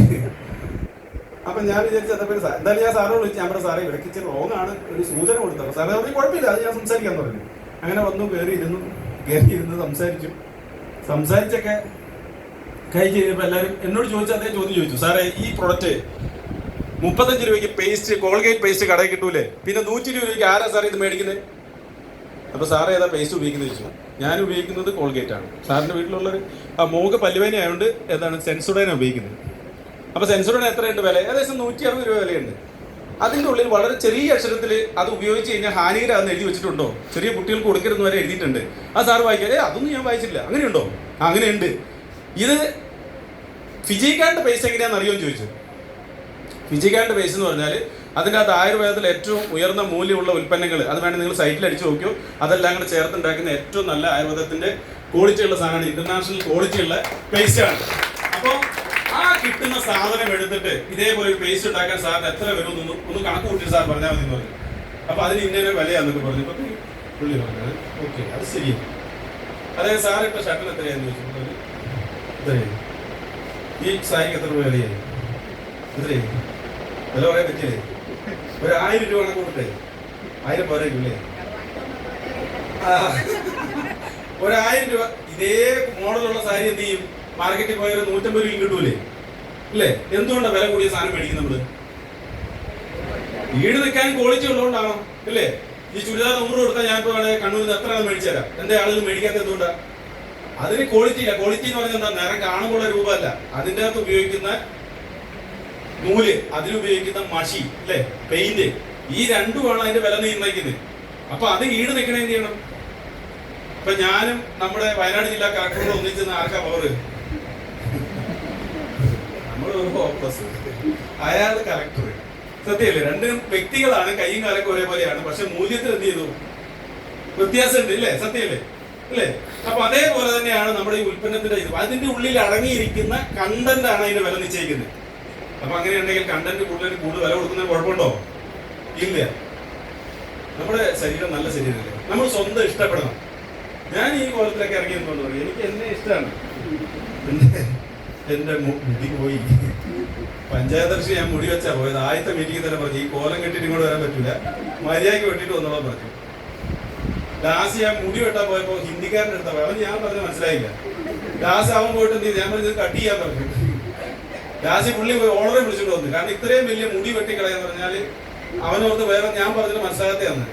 അപ്പൊ ഞാൻ വിചാരിച്ചു എന്തായാലും ഞാൻ സാറിനോട് വിളിച്ചു. ഞാൻ പറഞ്ഞു സാറേ ഇവിടേക്ക് റോങ് ആണ്, ഒരു സൂചന കൊടുത്തപ്പോൾ സാറേ പറഞ്ഞു കുഴപ്പമില്ല, അത് ഞാൻ സംസാരിക്കാൻ പറഞ്ഞു. അങ്ങനെ വന്നു, കയറി ഇരുന്ന് സംസാരിച്ചൊക്കെ കഴിഞ്ഞ് കഴിഞ്ഞപ്പോൾ എല്ലാവരും എന്നോട് ചോദിച്ചു, അതേ ചോദ്യം ചോദിച്ചു, സാറേ ഈ പ്രൊഡക്റ്റ് 35 രൂപയ്ക്ക് പേസ്റ്റ്, കോൾഗേറ്റ് പേസ്റ്റ് കടയിൽ കിട്ടൂലേ, പിന്നെ 120 രൂപയ്ക്ക് ആരാ സാറേ ഇത് മേടിക്കുന്നത്? അപ്പൊ സാറ് ഏതാ പേസ്റ്റ് ഉപയോഗിക്കുന്നത് ചോദിച്ചു. ഞാൻ ഉപയോഗിക്കുന്നത് കോൾഗേറ്റ് ആണ്. സാറിന്റെ വീട്ടിലുള്ളൊരു മോക്ക് പല്ലുവേന ആയതുകൊണ്ട് എന്താണ് സെൻസോഡൈനാണ് ഉപയോഗിക്കുന്നത്. അപ്പൊ സെൻസോഡൈൻ എത്രയുണ്ട് വില? ഏകദേശം 160 രൂപ വിലയുണ്ട്. അതിൻ്റെ ഉള്ളിൽ വളരെ ചെറിയ അക്ഷരത്തിൽ അത് ഉപയോഗിച്ച് കഴിഞ്ഞാൽ ഹാനികരാന്ന് എഴുതി വെച്ചിട്ടുണ്ടോ, ചെറിയ കുട്ടികൾക്ക് കൊടുക്കരുതെന്ന് വരെ എഴുതിയിട്ടുണ്ട്. ആ സാറ് വായിക്കാം, അതൊന്നും ഞാൻ വായിച്ചില്ല. അങ്ങനെയുണ്ടോ? അങ്ങനെയുണ്ട്. ഇത് ഫിജിക്കാണ്ട് പേസ്റ്റ് എങ്ങനെയാണെന്ന് അറിയുമെന്ന് ചോദിച്ചു. ഫിജിക്കാണ്ട് പേസ്റ്റ് എന്ന് പറഞ്ഞാൽ അതിൻ്റെ അകത്ത് ആയുർവേദത്തിൽ ഏറ്റവും ഉയർന്ന മൂല്യമുള്ള ഉൽപ്പന്നങ്ങൾ, അത് വേണമെങ്കിൽ നിങ്ങൾ സൈറ്റിൽ അടിച്ചു നോക്കിയോ, അതെല്ലാം കൂടെ ചേർത്തുണ്ടാക്കുന്ന ഏറ്റവും നല്ല ആയുർവേദത്തിന്റെ ക്വാളിറ്റിയുള്ള സാധനമാണ്, ഇന്റർനാഷണൽ ക്വാളിറ്റിയുള്ള പേസ്റ്റാണ്. അപ്പോൾ ആ കിട്ടുന്ന സാധനം എടുത്തിട്ട് ഇതേപോലെ ഒരു പേസ്റ്റ് ഉണ്ടാക്കാൻ സാറിന് എത്ര വരും ഒന്ന് കണക്ക് കൂട്ടി സാർ പറഞ്ഞാൽ മതി എന്ന് പറഞ്ഞു. അപ്പൊ അതിന് ഇന്ന വിലയാന്നൊക്കെ പറഞ്ഞു. അപ്പൊ പുള്ളി പറഞ്ഞത് ഓക്കെ അത് ശരിയാണ്. അതായത് സാർ ഇട്ട ഷർട്ടിന് എത്രയാന്ന് ചോദിച്ചു. എത്രയായി ഈ സാരിക്ക് എത്ര രൂപ വിലയായി? എത്രയായി വില പറയാൻ പറ്റില്ലേ? ഒരു 1000 രൂപ കണക്ക് കൊടുത്തേ, 1000 പോരല്ലേ? 1000 രൂപ ഇതേ മോഡലുള്ള സാരി എന്ത് ചെയ്യും, മാർക്കറ്റിൽ പോയ 150 രൂപയും കിട്ടൂലേ അല്ലേ? എന്തുകൊണ്ടാണ് വില കൂടിയ സാധനം മേടിക്കും നമ്മള്? വീട് നിൽക്കാൻ ക്വാളിറ്റി ഉള്ളതുകൊണ്ടാണോ അല്ലേ? ഈ ചുരിദാർ 100 കൊടുത്താൽ ഞാൻ ഇപ്പോൾ കണ്ണൂരിൽ നിന്ന് എത്ര ആൾ മേടിച്ചു തരാം, എന്റെ ആളുകൾ മേടിക്കാത്ത എന്തുകൊണ്ടാ? അതിന് ക്വാളിറ്റി ഇല്ല. ക്വാളിറ്റി എന്ന് പറഞ്ഞാൽ എന്താ, നിറം കാണുമ്പോൾ രൂപമല്ല, അതിൻ്റെ അകത്ത് ഉപയോഗിക്കുന്ന നൂല്, അതിലുപയോഗിക്കുന്ന മഷി അല്ലെ, പെയിന്റ്, ഈ രണ്ടുമാണ് അതിന്റെ വില നിർണ്ണയിക്കുന്നത്. അപ്പൊ അത് ഈട് നിൽക്കണേ എന്ത് ചെയ്യണം? ഇപ്പൊ ഞാനും നമ്മുടെ വയനാട് ജില്ലാ കളക്ടറോട് ഒന്നിച്ചെന്ന് ആർക്കാ പവർ? അയാൾ കളക്ടർ. സത്യമല്ലേ? രണ്ടും വ്യക്തികളാണ്, കൈയും കാലൊക്കെ ഒരേപോലെയാണ്, പക്ഷെ മൂല്യത്തിൽ എന്ത് ചെയ്തു വ്യത്യാസമുണ്ട് ഇല്ലേ? സത്യമല്ലേ? അല്ലേ? അപ്പൊ അതേപോലെ തന്നെയാണ് നമ്മുടെ ഈ ഉൽപ്പന്നത്തിന്റെ ഇത്. അതിന്റെ ഉള്ളിൽ അടങ്ങിയിരിക്കുന്ന കണ്ടന്റ് ആണ് അതിന്റെ വില നിശ്ചയിക്കുന്നത്. അപ്പൊ അങ്ങനെയുണ്ടെങ്കിൽ കണ്ടന്റ് കൂടുതൽ വില കൊടുക്കുന്നതിന് കുഴപ്പമുണ്ടോ? ഇല്ല. നമ്മുടെ ശരീരം നല്ല ശരീരമല്ലേ, നമ്മൾ സ്വന്തം ഇഷ്ടപ്പെടണം. ഞാൻ ഈ കോലത്തിലൊക്കെ ഇറങ്ങിയെന്നുകൊണ്ട് പറയും, എനിക്ക് എന്നെ ഇഷ്ടമാണ്. എന്റെ മുടി പോയി പഞ്ചായത്ത് ഞാൻ മുടി വെച്ചാ പോയത്. ആദ്യത്തെ മീറ്റിംഗ് തന്നെ പറഞ്ഞു, ഈ കോലം കെട്ടിട്ട് ഇങ്ങോട്ട് വരാൻ പറ്റൂല, മര്യാദയ്ക്ക് വെട്ടിട്ട് വന്നോളാൻ പറഞ്ഞു. ലാസ്റ്റ് ഞാൻ മുടി വെട്ടാൻ പോയപ്പോ ഹിന്ദിക്കാരൻ്റെ അടുത്താ പോയി. അവൻ ഞാൻ പറഞ്ഞ മനസ്സിലായില്ല. ലാസ്റ്റ് അവൻ പോയിട്ട് എന്ത് ചെയ്തു, ഞാൻ പറഞ്ഞത് കട്ട് ചെയ്യാൻ പറഞ്ഞു. ലാസ്റ്റ് പുള്ളി ഓണറെ വിളിച്ചിട്ട് വന്നു. കാരണം ഇത്രയും വലിയ മുടി വെട്ടിക്കളയാന്ന് പറഞ്ഞാല് അവനോർത്ത് വേറെ ഞാൻ പറഞ്ഞിട്ട് മനസ്സിലാകത്തയാണ്.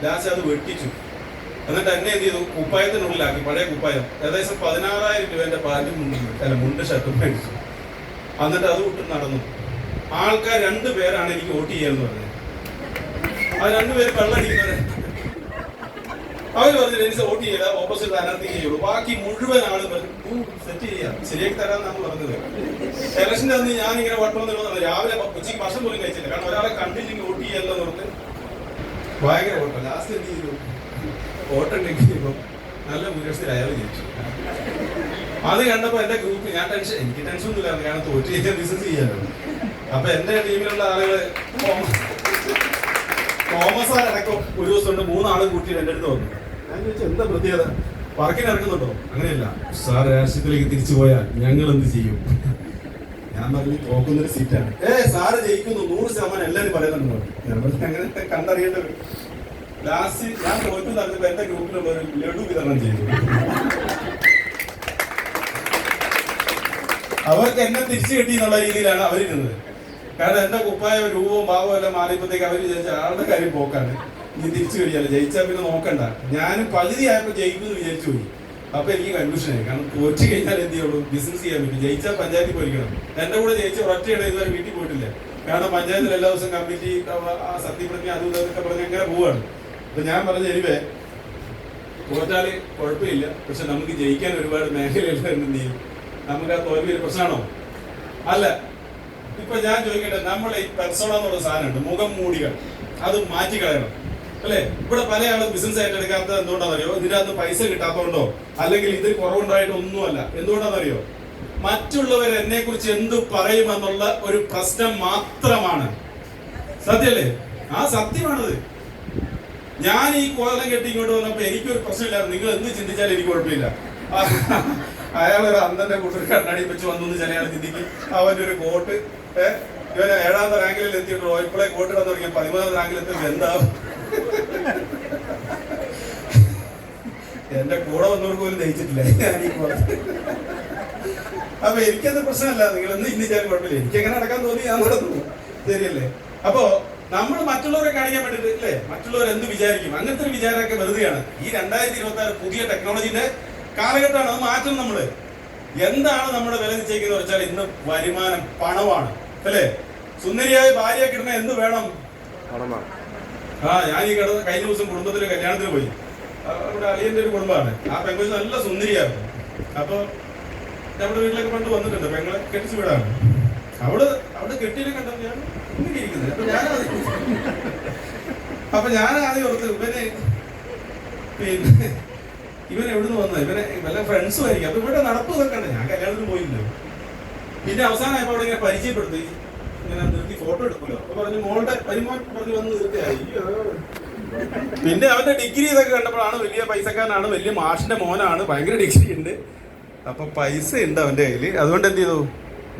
ലാസ്റ്റ് അത് വെട്ടിച്ചു. എന്നിട്ട് എന്നെ എന്ത് ചെയ്തു, കുപ്പായത്തിനുള്ളിലാക്കി, പഴയ കുപ്പായം. ഏകദേശം 16,000 രൂപേന്റെ പാന്റും മുണ്ട് ഷർട്ടും മേടിച്ചു. എന്നിട്ട് അത് വിട്ട് നടന്നു. ആൾക്കാർ 2 പേരാണ് എനിക്ക് വോട്ട് ചെയ്യാന്ന് പറഞ്ഞത്. ആ 2 പേര് വെള്ളടിക്കുന്നവരെ. അവർ പറഞ്ഞില്ല എനിക്ക് വോട്ട് ചെയ്യില്ല, ഓപ്പോസിറ്റ് സ്ഥാനാർത്ഥി ചെയ്യുള്ളൂ. ബാക്കി മുഴുവൻ ആളും പറഞ്ഞു സെറ്റ് ചെയ്യാം, ശരിയാക്കി തരാമെന്നാണ് പറഞ്ഞത്. ഇലക്ഷൻ്റെ അന്ന് ഞാൻ ഇങ്ങനെ വട്ടം നിൽക്കുന്നത്, രാവിലെ ഉച്ചയ്ക്ക് ഭക്ഷണം പോലും കഴിച്ചില്ല. കാരണം ഒരാളെ കണ്ടില്ലെങ്കിൽ വോട്ട് ചെയ്യാമെന്ന് പറഞ്ഞ് ഭയങ്കര വോട്ടം. ലാസ്റ്റ് എന്ത് ചെയ്തു, വോട്ടുണ്ടെങ്കിൽ ഇപ്പം നല്ല ഭൂരിപക്ഷത്തിൽ അയാൾ ജയിച്ചു. അത് കണ്ടപ്പോ എന്റെ ഗ്രൂപ്പ്, ഞാൻ എനിക്ക് ടെൻഷൻ ഒന്നുമില്ല, കാരണം തോറ്റ് കഴിഞ്ഞാൽ ബിസിനസ് ചെയ്യാനോ. അപ്പൊ എന്റെ ടീമിലുള്ള ആളുകള് തോമസ് അടക്കം ഒരു ദിവസം കൊണ്ട് 3 ആളും കൂട്ടിയിട്ട് എന്റെ അടുത്ത് വന്നു. ഞാൻ ചോദിച്ചു എന്താ പ്രത്യേകത, വർക്കിന് ഇറക്കുന്നുണ്ടോ? അങ്ങനെയല്ല സാർ, രാഷ്ട്രീയത്തിലേക്ക് തിരിച്ചു പോയാൽ ഞങ്ങൾ എന്ത് ചെയ്യും? ഞാൻ പറഞ്ഞു തോക്കുന്നൊരു സീറ്റാണ്. സാറ് ജയിക്കുന്നു 100% എല്ലാവരും പറയുന്നുണ്ടോ? ഞാൻ പറഞ്ഞു അങ്ങനെ കണ്ടറിയേണ്ടത്. ലാസ്റ്റ് ഞാൻ തോറ്റു നടന്നപ്പോ എന്റെ ഗ്രൂപ്പിലുള്ള ഒരു ലഡു വിതരണം ചെയ്തു. അവർക്ക് എന്നെ തിരിച്ചു കിട്ടി എന്നുള്ള രീതിയിലാണ് അവരിരുന്നത്. കാരണം എന്റെ കുപ്പായ രൂപവും ഭാവവും എല്ലാം മാറിയപ്പോഴത്തേക്ക് അവർ വിചാരിച്ച ആളുടെ കാര്യം പോക്കാണ്, നീ തിരിച്ചു കഴിയാലോ, ജയിച്ചാൽ പിന്നെ നോക്കണ്ട. ഞാനും പകുതി ആയപ്പോൾ ജയിക്കുമെന്ന് വിചാരിച്ചു പോയി. അപ്പൊ എനിക്ക് കൺഫ്യൂഷനായി. കാരണം തോറ്റ് കഴിഞ്ഞാൽ എന്ത് ചെയ്യുള്ളൂ, ബിസിനസ് ചെയ്യാൻ പറ്റും. ജയിച്ചാൽ പഞ്ചായത്തിൽ പോയിരിക്കണം. എന്റെ കൂടെ ജയിച്ച ഒറ്റയുടെ ഇതുവരെ വീട്ടിൽ പോയിട്ടില്ല. കാരണം പഞ്ചായത്തിൽ എല്ലാ ദിവസവും കമ്മിറ്റി സത്യപ്രതിജ്ഞ അതും ഇതൊക്കെ പറഞ്ഞ് അങ്ങനെ പോവാണ്. അപ്പൊ ഞാൻ പറഞ്ഞ എനിവേ, തോറ്റാല് കുഴപ്പമില്ല, പക്ഷെ നമുക്ക് ജയിക്കാൻ ഒരുപാട് മേഖലകൾ എന്ത് ചെയ്യും, നമുക്ക് ആ തോൽവി ഒരു പ്രശ്നമാണോ? അല്ല. ഇപ്പൊ ഞാൻ ചോദിക്കട്ടെ, നമ്മളെ ഈ പെർസോണ എന്നുള്ള സാധനമുണ്ട്, മുഖം മൂടികൾ, അത് മാറ്റി കളയണം അല്ലെ? ഇവിടെ പല ആളും ബിസിനസ് ഏറ്റെടുക്കാത്തത് എന്തുകൊണ്ടാണെന്നറിയോ? ഇതിനകത്ത് പൈസ കിട്ടാത്തതുകൊണ്ടോ അല്ലെങ്കിൽ ഇതിൽ കുറവുണ്ടായിട്ടൊന്നുമല്ല. എന്തുകൊണ്ടാണെന്നറിയോ? മറ്റുള്ളവർ എന്നെ കുറിച്ച് എന്ത് പറയുമെന്നുള്ള ഒരു പ്രശ്നം മാത്രമാണ്. സത്യല്ലേ? ആ സത്യമാണത്. ഞാൻ ഈ കോലം കെട്ടി ഇങ്ങോട്ട് വന്നപ്പോ എനിക്കൊരു പ്രശ്നമില്ലായിരുന്നു. നിങ്ങൾ എന്ത് ചിന്തിച്ചാലും എനിക്ക് കുഴപ്പമില്ല. അയാളൊരു അന്തന്റെ കൂട്ടൊരു കണ്ണാടി വെച്ച് വന്നു ചില ആൾ ചിന്തിക്കും. അവന്റെ ഒരു കോട്ട് ഇവന് 7ാമത്തെ റാങ്കിൽ എത്തിയിട്ടുള്ളൂ, ഇപ്പോഴേ കോട്ട് ഇടാൻ തുടങ്ങിയ 13ാമത്തെ റാങ്കിൽ എത്തുമ്പോൾ എന്താവും? എന്റെ കൂടെ വന്നവർക്ക് പോലും ദഹിച്ചിട്ടില്ല ഞാൻ ഈ കോലം. അപ്പൊ എനിക്കത് പ്രശ്നമല്ല, നിങ്ങൾ എന്ത് ചിന്തിച്ചാലും കുഴപ്പമില്ല. എനിക്ക് എങ്ങനെ നടക്കാൻ തോന്നി ഞാൻ നടന്നു. ശരിയല്ലേ? അപ്പോ നമ്മൾ മറ്റുള്ളവരെ കാണിക്കാൻ വേണ്ടിട്ട് അല്ലേ, മറ്റുള്ളവർ എന്ത് വിചാരിക്കും, അങ്ങനത്തെ ഒരു വിചാരമൊക്കെ വെറുതെയാണ്. ഈ 2026 പുതിയ ടെക്നോളജിന്റെ കാലഘട്ടമാണ്. അത് മാറ്റം. നമ്മള് എന്താണ് നമ്മുടെ വില നിശ്ചയിക്കുന്നത് വെച്ചാൽ ഇന്ന് വരുമാനം, പണമാണ് അല്ലേ? സുന്ദരിയായ ഭാര്യയെ കിട്ടണ എന്ത് വേണം? ഞാൻ ഈ കഴിഞ്ഞ ദിവസം കുടുംബത്തിലെ കല്യാണത്തിന് പോയി. നമ്മുടെ അളിയന്റെ ഒരു കുടുംബമാണ്. ആ പെങ്കൊച്ച് നല്ല സുന്ദരിയായിരുന്നു. അപ്പൊ നമ്മുടെ വീട്ടിലൊക്കെ പണ്ട് വന്നിട്ടുണ്ട്, പെങ്ങളെ കെട്ടിച്ചു വീടാണ്. അവിടെ കെട്ടിയെ കണ്ടത് ഞാൻ ഇങ്ങനെ ഇരിക്കുന്നത്. അപ്പൊ ഞാൻ ആദ്യം ഓർത്ത് ഇവൻ എവിടുന്ന് വന്നത്, ഇവനെ വല്ല ഫ്രണ്ട്സും ആയിരിക്കും. അപ്പൊ ഇവിടെ നടപ്പ് ഇതൊക്കെ ഉണ്ട്. ഞാൻ കല്യാണത്തിന് പോയില്ല. പിന്നെ അവസാനമായപ്പോ അവിടെ ഇങ്ങനെ പരിചയപ്പെടുത്തി, ഇങ്ങനെ നിർത്തി ഫോട്ടോ എടുക്കുമല്ലോ. അപ്പൊ പറഞ്ഞു മോളുടെ പരിമോൻ പറഞ്ഞു വന്ന് നിർത്തിയായി. പിന്നെ അവന്റെ ഡിഗ്രി ഇതൊക്കെ കണ്ടപ്പോഴാണ് വലിയ പൈസക്കാരനാണ്, വലിയ മാഷിന്റെ മോനാണ്, ഭയങ്കര ഡിഗ്രി ഉണ്ട്. അപ്പൊ പൈസ ഉണ്ട് അവന്റെ കയ്യില്. അതുകൊണ്ട് എന്ത് ചെയ്തു,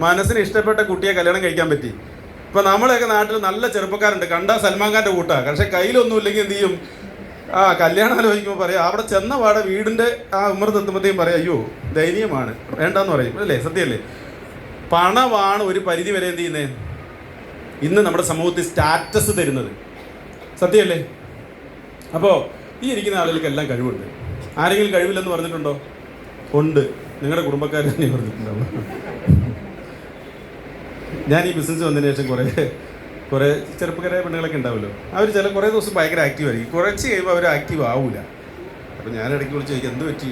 മനസ്സിന് ഇഷ്ടപ്പെട്ട കുട്ടിയെ കല്യാണം കഴിക്കാൻ പറ്റി. ഇപ്പൊ നമ്മളെയൊക്കെ നാട്ടിൽ നല്ല ചെറുപ്പക്കാരുണ്ട്, കണ്ടാ സൽമാൻ ഖാന്റെ കൂട്ടാ, പക്ഷെ കയ്യിലൊന്നും ഇല്ലെങ്കിൽ എന്ത് ചെയ്യും, കല്യാണം ആലോചിക്കുമ്പോൾ പറയാം, അവിടെ ചെന്ന പാടെ വീടിന്റെ ആ ഉമ്മറത്തെത്തുമ്പോഴത്തേക്കും പറയാം അയ്യോ ദയനീയമാണ്, വേണ്ടെന്ന് പറയും അല്ലേ? സത്യമല്ലേ? പണമാണ് ഒരു പരിധി വരെ എന്ത് ചെയ്യുന്നത് ഇന്ന് നമ്മുടെ സമൂഹത്തിൽ സ്റ്റാറ്റസ് തരുന്നത്. സത്യമല്ലേ? അപ്പോൾ ഈ ഇരിക്കുന്ന ആളുകൾക്ക് എല്ലാം കഴിവുണ്ട്. ആരെങ്കിലും കഴിവില്ലെന്ന് പറഞ്ഞിട്ടുണ്ടോ? ഉണ്ട്, നിങ്ങളുടെ കുടുംബക്കാർ തന്നെ പറഞ്ഞിട്ടുണ്ടാവും. ഞാൻ ഈ ബിസിനസ് വന്നതിന് ശേഷം കുറേ ചെറുപ്പക്കാരായ പെണ്ണുങ്ങളൊക്കെ ഉണ്ടാവുമല്ലോ, അവർ കുറേ ദിവസം ഭയങ്കര ആക്റ്റീവ് ആയിരിക്കും, കുറച്ച് കഴിയുമ്പോൾ അവർ ആക്റ്റീവ് ആവില്ല. അപ്പം ഞാൻ ഇടയ്ക്ക് വിളിച്ച് ചോദിക്കും എന്ത് പറ്റി,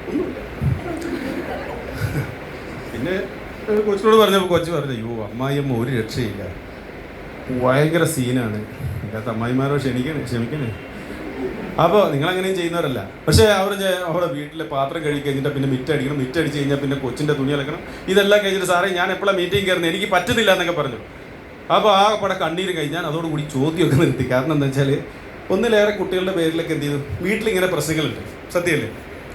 ഒന്നുമില്ല. പിന്നെ കൊച്ചിനോട് പറഞ്ഞപ്പോൾ കൊച്ചു പറഞ്ഞു അയ്യോ അമ്മായിയമ്മ ഒരു രക്ഷയില്ല, ഭയങ്കര സീനാണ്, ഇല്ലാത്ത അമ്മായിമാരോ ക്ഷമിക്കണേ. അപ്പോൾ നിങ്ങളങ്ങനെയും ചെയ്യുന്നവരല്ല. പക്ഷേ അവിടെ വീട്ടിലെ പാത്രം കഴുകി കഴിഞ്ഞിട്ട് പിന്നെ മിറ്റടിക്കണം, മിറ്റടിച്ച് കഴിഞ്ഞാൽ പിന്നെ കൊച്ചിൻ്റെ തുണി അലക്കണം, ഇതെല്ലാം കഴിഞ്ഞിട്ട് സാറേ ഞാൻ എപ്പോഴാണ് മീറ്റിംഗ് കയറുന്നത്, എനിക്ക് പറ്റുന്നില്ല എന്നൊക്കെ പറഞ്ഞു. അപ്പോൾ ആ പടം കണ്ണീര് കഴിഞ്ഞാൽ അതോടുകൂടി ചോദ്യമൊക്കെ നിർത്തി. കാരണം എന്താ വെച്ചാൽ ഒന്നിലേറെ കുട്ടികളുടെ പേരിലൊക്കെ എന്ത് ചെയ്തു, വീട്ടിലിങ്ങനെ പ്രശ്നങ്ങളുണ്ട്. സത്യമല്ലേ?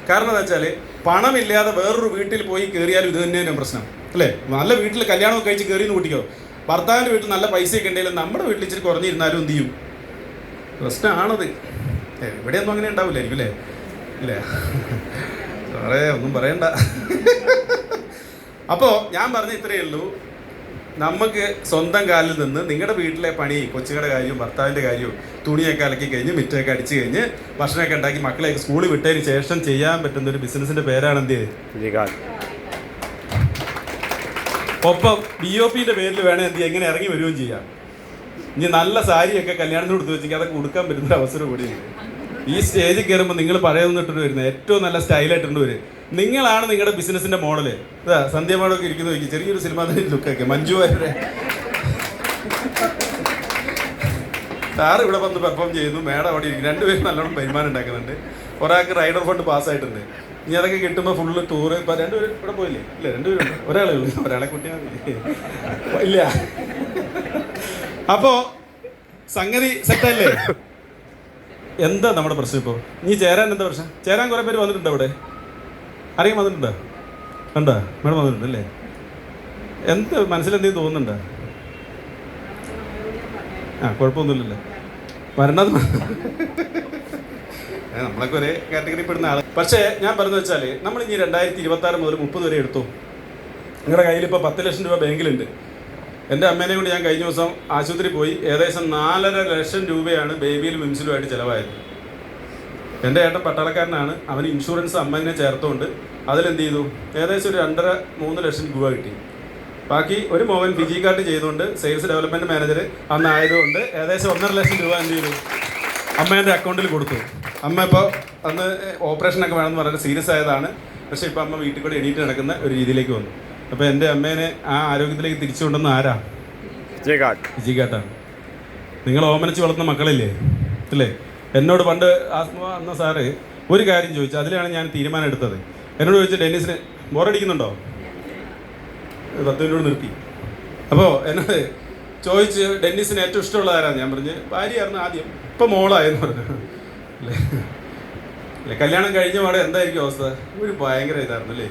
കാരണം എന്താ വെച്ചാൽ പണമില്ലാതെ വേറൊരു വീട്ടിൽ പോയി കയറിയാലും ഇത് തന്നെയാണ് പ്രശ്നം അല്ലേ? നല്ല വീട്ടിൽ കല്യാണമൊക്കെ കഴിച്ച് കയറിയെന്ന് കൂട്ടിക്കോ, ഭർത്താവിൻ്റെ വീട്ടിൽ നല്ല പൈസയൊക്കെ ഉണ്ടെങ്കിലും നമ്മുടെ വീട്ടിൽ ഇച്ചിരി കുറഞ്ഞിരുന്നാലും എന്ത് ചെയ്യും, പ്രശ്നമാണത്. ഇവിടെയൊന്നും അങ്ങനെ ഉണ്ടാവില്ലായിരിക്കും അല്ലേ? ഇല്ലേ? സാറേ ഒന്നും പറയണ്ട. അപ്പോൾ ഞാൻ പറഞ്ഞ ഇത്രയേ ഉള്ളൂ, നമുക്ക് സ്വന്തം കാലിൽ നിന്ന് നിങ്ങളുടെ വീട്ടിലെ പണി, കൊച്ചുകളുടെ കാര്യവും ഭർത്താവിൻ്റെ കാര്യവും, തുണിയൊക്കെ അലക്കി കഴിഞ്ഞ് മിറ്റമൊക്കെ അടിച്ച് കഴിഞ്ഞ് ഭക്ഷണമൊക്കെ ഉണ്ടാക്കി മക്കളെയൊക്കെ സ്കൂളിൽ വിട്ടതിന് ശേഷം ചെയ്യാൻ പറ്റുന്ന ഒരു ബിസിനസിൻ്റെ പേരാണ് എന്ത്? ഒപ്പം BOPൻ്റെ പേരിൽ വേണേൽ എന്ത് എങ്ങനെ ഇറങ്ങി വരികയും ചെയ്യാം. ഇനി നല്ല സാരിയൊക്കെ കല്യാണത്തിന് കൊടുത്ത് വെച്ചെങ്കിൽ അതൊക്കെ കൊടുക്കാൻ പറ്റുന്നൊരു അവസരം കൂടിയുണ്ട്. ഈ സ്റ്റേജിൽ കയറുമ്പോൾ നിങ്ങൾ പഴയതൊന്നും ഇട്ടിട്ട് വരുന്നത് ഏറ്റവും നല്ല സ്റ്റൈലായിട്ടുണ്ട് വരും. നിങ്ങളാണ് നിങ്ങളുടെ ബിസിനസിന്റെ മോഡല്. ഇതാ സന്ധ്യമാടൊക്കെ ഇരിക്കുന്ന നോക്കി, ചെറിയൊരു സിനിമ ലുക്കൊക്കെ, മഞ്ജു വാര്യരുടെ സാറ് ഇവിടെ വന്ന് പെർഫോം ചെയ്യുന്നു, മേഡം അവിടെ ഇരിക്കും, രണ്ടുപേരും നല്ലോണം വരുമാനം ഉണ്ടാക്കുന്നുണ്ട്. ഒരാൾക്ക് റൈഡർ ഫണ്ട് പാസ്സായിട്ടുണ്ട്. ഇനി അതൊക്കെ കിട്ടുമ്പോൾ ഫുള്ള് ടൂറ്. ഇപ്പം രണ്ടുപേരും ഇവിടെ പോയില്ലേ? ഇല്ല, രണ്ടുപേരും ഒരാളെ ഉള്ളൂ, ഒരാളെ കുട്ടിയാൽ ഇല്ല. അപ്പോൾ സംഗതി സെറ്റല്ലേ? എന്താ നമ്മുടെ പ്രശ്നം ഇപ്പോൾ? ഇനി ചേരാൻ എന്താ പ്രശ്നം? ചേരാൻ കുറേ പേര് വന്നിട്ടുണ്ടോ ഇവിടെ? ആരെയും വന്നിട്ടുണ്ടോ? കണ്ടോ? മേഡം വന്നിട്ടുണ്ട് അല്ലേ? എന്ത് മനസ്സിലെന്തെങ്കിലും തോന്നുന്നുണ്ടോ? കുഴപ്പമൊന്നുമില്ലല്ലോ, വരണത് നമ്മളൊക്കെ ഒരേ കാറ്റഗറി പെടുന്ന ആൾ. പക്ഷേ ഞാൻ പറഞ്ഞു വെച്ചാൽ നമ്മളിനി 2026 മുതൽ 30 വരെ എടുത്തു. നിങ്ങളുടെ കയ്യിൽ ഇപ്പോൾ 10 ലക്ഷം രൂപ ബാങ്കിലുണ്ട്. എൻ്റെ അമ്മേനെ കൊണ്ട് ഞാൻ കഴിഞ്ഞ ദിവസം ആശുപത്രി പോയി, ഏകദേശം 4.5 ലക്ഷം രൂപയാണ് ബേബിയിലും മിംസിലുമായിട്ട് ചിലവായത്. എൻ്റെ ഏട്ടൻ പട്ടാളക്കാരനാണ്, അവന് ഇൻഷുറൻസ് അമ്മേനെ ചേർത്തുകൊണ്ട് അതിലെന്ത് ചെയ്തു, ഏകദേശം ഒരു 2.5-3 ലക്ഷം രൂപ കിട്ടി. ബാക്കി ഒരു മോഹൻ ഫിജി കാർഡ് ചെയ്തുകൊണ്ട് സെയിൽസ് ഡെവലപ്മെൻറ്റ് മാനേജർ അന്ന് ആയതുകൊണ്ട് ഏകദേശം 1.5 ലക്ഷം രൂപ എന്ത് ചെയ്തു, അമ്മേൻ്റെ അക്കൗണ്ടിൽ കൊടുത്തു. അമ്മ ഇപ്പോൾ അന്ന് ഓപ്പറേഷനൊക്കെ വേണമെന്ന് പറഞ്ഞാൽ സീരിയസ് ആയതാണ്. പക്ഷേ ഇപ്പോൾ അമ്മ വീട്ടിൽ കൂടെ എണീറ്റ് നടക്കുന്ന ഒരു രീതിയിലേക്ക് വന്നു. അപ്പോൾ എൻ്റെ അമ്മേനെ ആ ആരോഗ്യത്തിലേക്ക് തിരിച്ചു കൊണ്ടുവന്ന ആരാ? വിജയഘാട്ടാണ്. നിങ്ങൾ ഓമനിച്ച് വളർത്തുന്ന മക്കളില്ലേ അല്ലേ? എന്നോട് പണ്ട് ആസ്മ എന്ന സാറ് ഒരു കാര്യം ചോദിച്ചു, അതിലാണ് ഞാൻ തീരുമാനം എടുത്തത്. എന്നോട് ചോദിച്ചു, ഡെന്നിസിന് ബോറടിക്കുന്നുണ്ടോ? 10 മിനിറ്റ് നിർത്തി. അപ്പോൾ എന്നോട് ചോദിച്ച് ഡെന്നിസിന് ഏറ്റവും ഇഷ്ടമുള്ള ആരാണ്? ഞാൻ പറഞ്ഞ് ഭാര്യയായിരുന്നു ആദ്യം, ഇപ്പം മോളായെന്ന് പറഞ്ഞു അല്ലേ. കല്യാണം കഴിഞ്ഞ പാടെ എന്തായിരിക്കും അവസ്ഥ? ഒരു ഭയങ്കര ഇതായിരുന്നു അല്ലേ,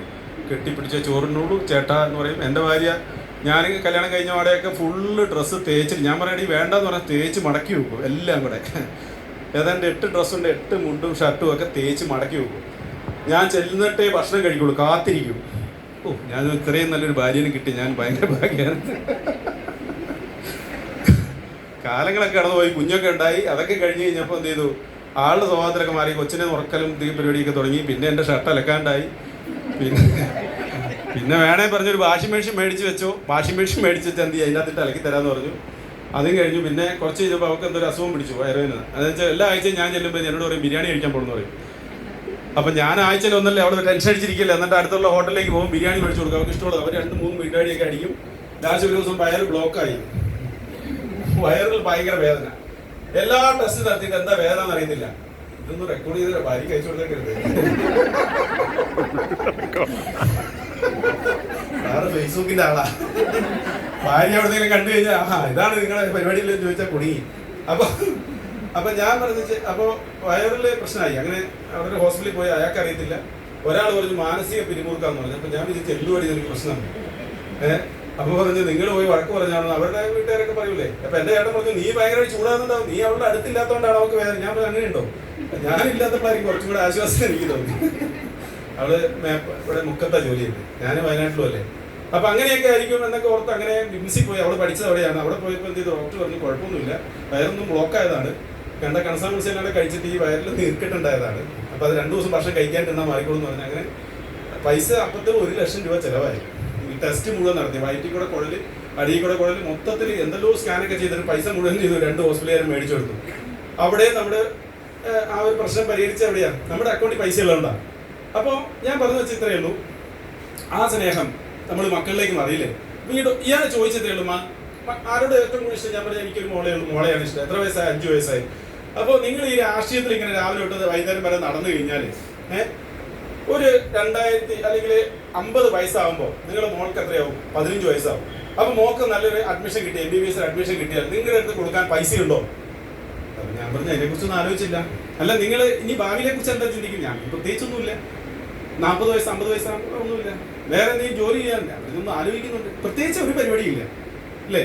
കെട്ടിപ്പിടിച്ച ചോറിനോട് ചേട്ടാ എന്ന് പറയും. എൻ്റെ ഭാര്യ, ഞാൻ കല്യാണം കഴിഞ്ഞ പാടെയൊക്കെ ഫുള്ള് ഡ്രസ്സ് തേച്ചിട്ട്, ഞാൻ പറയണി വേണ്ടെന്ന് പറഞ്ഞാൽ തേച്ച് മടക്കി വെക്കും എല്ലാം കൂടെ. ഏതാണ്ട് 8 ഡ്രസ്സുണ്ട്, 8 മുണ്ടും ഷർട്ടും ഒക്കെ തേച്ച് മടക്കി വെക്കും. ഞാൻ ചെല്ലുന്നിട്ടേ ഭക്ഷണം കഴിക്കുള്ളൂ, കാത്തിരിക്കും. ഞാൻ ഇത്രയും നല്ലൊരു ഭാര്യനെ കിട്ടി, ഞാൻ ഭയങ്കര ഭാഗ്യമാണ്. കാലങ്ങളൊക്കെ കടന്നുപോയി, കുഞ്ഞൊക്കെ ഉണ്ടായി. അതൊക്കെ കഴിഞ്ഞ് കഴിഞ്ഞപ്പോൾ എന്ത് ചെയ്തു, ആളുടെ സ്വഭാവത്തിലൊക്കെ മാറി, കൊച്ചിനെ ഉറക്കലും ഈ പരിപാടിയൊക്കെ തുടങ്ങി. പിന്നെ എൻ്റെ ഷർട്ട് അലക്കാണ്ടായി. പിന്നെ വേണേ പറഞ്ഞൊരു വാഷിംഗ് മെഷീൻ മേടിച്ച് വെച്ചോ. വാഷിംഗ് മെഷീൻ മേടിച്ച് വെച്ചാൽ എന്ത് ചെയ്യും, അതിനകത്തിട്ട് അലക്കി തരാമെന്ന് പറഞ്ഞു. അതും കഴിഞ്ഞു. പിന്നെ കുറച്ച് കഴിഞ്ഞപ്പോൾ അവർക്ക് എന്തൊരു അസുഖം പിടിച്ചു, വയറുവേദന. അതെന്ന് വെച്ചാൽ എല്ലാ ആഴ്ചയും ഞാൻ ചെല്ലുമ്പോൾ എന്നോട് പറയും ബിരിയാണി കഴിക്കാൻ പോകുന്നു പറയും. അപ്പം ഞാൻ ആഴ്ചയിൽ ഒന്നല്ലേ അവിടെ ടെൻഷൻ അടിച്ചിരിക്കില്ല. എന്നിട്ട് അടുത്തുള്ള ഹോട്ടലിലേക്ക് പോകും, ബിരിയാണി മേടിച്ചു കൊടുക്കും. അവർക്ക് ഇഷ്ടമുള്ളത് അവർ 2-3 ബിരിയാണിയൊക്കെ അടിക്കും. ലാസ്റ്റ് ഒരു ദിവസം വയറ് ബ്ലോക്കായി, വയറിൽ ഭയങ്കര വേദന. എല്ലാ ടെസ്റ്റ് നടത്തിയിട്ട് എന്താ വേദന എന്ന് അറിയുന്നില്ല. ഇതൊന്നും റെക്കോർഡ് ചെയ്തില്ല, ഭാര്യയ്ക്ക് അയച്ചു കൊടുത്തേക്കരുത്. ഫേസ്ബുക്കിന്റെ ആളാ. ഭാര്യ എവിടെയെങ്കിലും കണ്ടു കഴിഞ്ഞാൽ ഇതാണ് നിങ്ങളുടെ പരിപാടിയിൽ ചോദിച്ചാൽ കുടുങ്ങി. അപ്പൊ ഞാൻ പറഞ്ഞു, അപ്പൊ വയറില് പ്രശ്നമായി. അങ്ങനെ അവിടെ ഹോസ്പിറ്റലിൽ പോയി, അയാൾക്ക് അറിയത്തില്ല. ഒരാൾ പറഞ്ഞു മാനസിക പിരിമുറുക്കാന്ന് പറഞ്ഞു. അപ്പൊ ഞാൻ വിചാരിച്ചു എല്ലുപടി എനിക്ക് പ്രശ്നമാണ്. അപ്പൊ പറഞ്ഞു നിങ്ങൾ പോയി വഴക്ക് പറഞ്ഞാണോ? അവരുടെ വീട്ടുകാരൊക്കെ പറയൂലേ. അപ്പൊ എന്റെ ചേട്ടൻ പറഞ്ഞു നീ ഭയങ്കര ചൂടാകുന്നുണ്ടാവും, നീ അവളുടെ അടുത്തില്ലാത്തതുകൊണ്ടാണ് അവൾക്ക് വേദന. ഞാൻ പറഞ്ഞു അങ്ങനെയുണ്ടോ? ഞാനില്ലാത്തപ്പോഴായിരിക്കും കുറച്ചും കൂടെ ആശ്വാസം എനിക്ക് തോന്നി. അവള് ഇവിടെ മുക്കത്താ ജോലി ചെയ്യുന്നത്, ഞാൻ വയനാട്ടിലും അല്ലേ. അപ്പൊ അങ്ങനെയൊക്കെ ആയിരിക്കും എന്നൊക്കെ ഓർത്ത് അങ്ങനെ വിംസിൽ പോയി. അവള് പഠിച്ചത് അവിടെയാണ്. അവിടെ പോയപ്പോൾ എന്ത് ചെയ്തു, ഡോക്ടർ പറഞ്ഞു കുഴപ്പമൊന്നുമില്ല, വയറൊന്നും ബ്ലോക്ക് ആയതാണ്. കണ്ട കൺസാമിൻസിനെ കഴിച്ചിട്ട് ഈ വയറിൽ നീർക്കെട്ടുണ്ടായതാണ്. അപ്പൊ അത് 2 ദിവസം ഭക്ഷണം കഴിക്കാണ്ടിരുന്നാൽ മാറിക്കോളൂ എന്ന് പറഞ്ഞു. അങ്ങനെ പൈസ അപ്പത്തിൽ 1 ലക്ഷം രൂപ ചെലവായി. ഈ ടെസ്റ്റ് മുഴുവൻ നടത്തി, വയറ്റിൽ കൂടെ കുഴൽ, അടിയിൽ കൂടെ കുഴൽ, മൊത്തത്തിൽ എന്തെല്ലോ സ്കാനൊക്കെ ചെയ്തിട്ട് പൈസ മുഴുവൻ ചെയ്തു 2 ഹോസ്പിറ്റലുകാരും മേടിച്ചു കൊടുത്തു. അവിടെ നമ്മുടെ ആ ഒരു പ്രശ്നം പരിഹരിച്ച എവിടെയാണ്? നമ്മുടെ അക്കൗണ്ടിൽ പൈസ ഉള്ളതുകൊണ്ടാണ്. അപ്പോൾ ഞാൻ പറഞ്ഞു വെച്ച ഇത്രയേ ഉള്ളൂ. ആ സ്നേഹം നമ്മൾ മക്കളിലേക്ക് അറിയില്ലേ? വീണ്ടും ഇയാൾ ചോദിച്ചതേ ഉള്ളൂ, ആരോട് ഏറ്റവും കൂടുതൽ ഇഷ്ടം? ഞാൻ പറഞ്ഞാൽ എനിക്കൊരു മോളേ ഉള്ളൂ, മോളെയാണ് ഇഷ്ടം. എത്ര വയസ്സായി? 5 വയസ്സായി. അപ്പോൾ നിങ്ങൾ ഈ രാഷ്ട്രീയത്തിൽ ഇങ്ങനെ രാവിലെ തൊട്ട് വൈകുന്നേരം വരെ നടന്നു കഴിഞ്ഞാൽ ഒരു 2000 അല്ലെങ്കിൽ 50 വയസ്സാകുമ്പോൾ നിങ്ങളുടെ മോൾക്ക് എത്രയാവും? 15 വയസ്സാവും. അപ്പോൾ മോൾക്ക് നല്ലൊരു അഡ്മിഷൻ കിട്ടി, MBBS അഡ്മിഷൻ കിട്ടിയാൽ നിങ്ങളുടെ അടുത്ത് കൊടുക്കാൻ പൈസയുണ്ടോ? ഞാൻ പറഞ്ഞു അതിനെക്കുറിച്ചൊന്നും ആലോചിച്ചില്ല. അല്ല, നിങ്ങൾ ഇനി ഭാവിയെ കുറിച്ച് എന്താ ചിന്തിക്കും? ഞാൻ പ്രത്യേകിച്ചൊന്നുമില്ല. 40 വയസ്സ് 50 വയസ്സാകുമ്പോൾ ഒന്നുമില്ല, വേറെ എന്തെങ്കിലും ജോലി ചെയ്യാനില്ല, ഇതൊന്നും ആലോചിക്കുന്നുണ്ട്. പ്രത്യേകിച്ച് ഒരു പരിപാടിയില്ല അല്ലേ?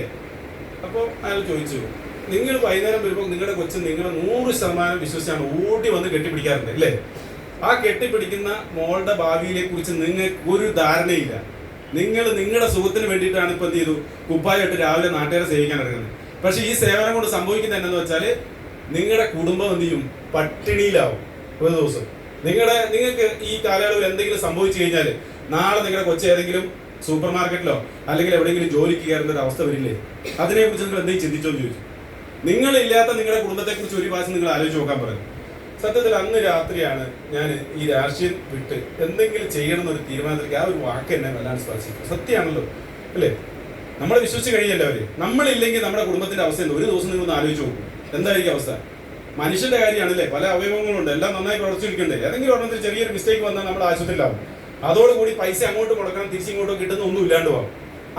അപ്പോൾ അയാൾ ചോദിച്ചു, നിങ്ങൾ വൈകുന്നേരം വരുമ്പോൾ നിങ്ങളുടെ കൊച്ചു നിങ്ങളെ 100% വിശ്വസിച്ചാണ് ഓടി വന്ന് കെട്ടിപ്പിടിക്കാറുണ്ട് അല്ലേ? ആ കെട്ടിപ്പിടിക്കുന്ന മോളുടെ ഭാവിയെ കുറിച്ച് നിങ്ങൾക്ക് ഒരു ധാരണയില്ല. നിങ്ങൾ നിങ്ങളുടെ സുഖത്തിന് വേണ്ടിയിട്ടാണ് ഇപ്പം എന്ത് ചെയ്തു, കുപ്പായിട്ട് രാവിലെ നാട്ടുകാരെ സേവിക്കാൻ ഇറങ്ങുന്നത്. പക്ഷെ ഈ സേവനം കൊണ്ട് സംഭവിക്കുന്നത് എന്താണെന്ന് വെച്ചാൽ നിങ്ങളുടെ കുടുംബം എന്ത് ചെയ്യും? പട്ടിണിയിലാവും ഒരു ദിവസം. നിങ്ങൾക്ക് ഈ കാലയളവിൽ എന്തെങ്കിലും സംഭവിച്ചു കഴിഞ്ഞാൽ നാളെ നിങ്ങളുടെ കൊച്ചു ഏതെങ്കിലും സൂപ്പർ മാർക്കറ്റിലോ അല്ലെങ്കിൽ എവിടെയെങ്കിലും ജോലിക്ക് കയറുന്ന ഒരു അവസ്ഥ വരില്ലേ? അതിനെക്കുറിച്ച് നിങ്ങൾ എന്തെങ്കിലും ചിന്തിച്ചോന്ന് ചോദിച്ചു. നിങ്ങളില്ലാത്ത നിങ്ങളുടെ കുടുംബത്തെക്കുറിച്ച് ഒരു പ്രാവശ്യം നിങ്ങൾ ആലോചിച്ച് നോക്കാൻ പറഞ്ഞു. സത്യത്തിൽ അന്ന് രാത്രിയാണ് ഞാൻ ഈ രാഷ്ട്രീയം വിട്ട് എന്തെങ്കിലും ചെയ്യണം എന്നൊരു തീരുമാനത്തിലേക്ക് ആ ഒരു വാക്ക് എന്നെ വല്ലാണ്ട് സ്പർശിച്ചു. സത്യമാണല്ലോ അല്ലേ? നമ്മളെ വിശ്വസിച്ച് കഴിയല്ലോ അവര്. നമ്മളില്ലെങ്കിൽ നമ്മുടെ കുടുംബത്തിന്റെ അവസ്ഥ എന്താ? ഒരു ദിവസം നിങ്ങളൊന്ന് ആലോചിച്ച് നോക്കും, എന്തായിരിക്കും അവസ്ഥ? മനുഷ്യന്റെ കാര്യമാണല്ലേ, പല അവയവങ്ങളുണ്ട്, എല്ലാം നന്നായി പ്രവർത്തിച്ചിരിക്കണ്ടേ? ഏതെങ്കിലും ഒരെണ്ണത്തിൽ ചെറിയൊരു മിസ്റ്റേക്ക് വന്നാൽ നമ്മൾ ആശുപത്രിയിലാവും. അതോടുകൂടി പൈസ അങ്ങോട്ട് മുടക്കണം, തിരിച്ചിങ്ങോട്ടോ കിട്ടുന്ന ഒന്നും ഇല്ലാണ്ട് പോകും.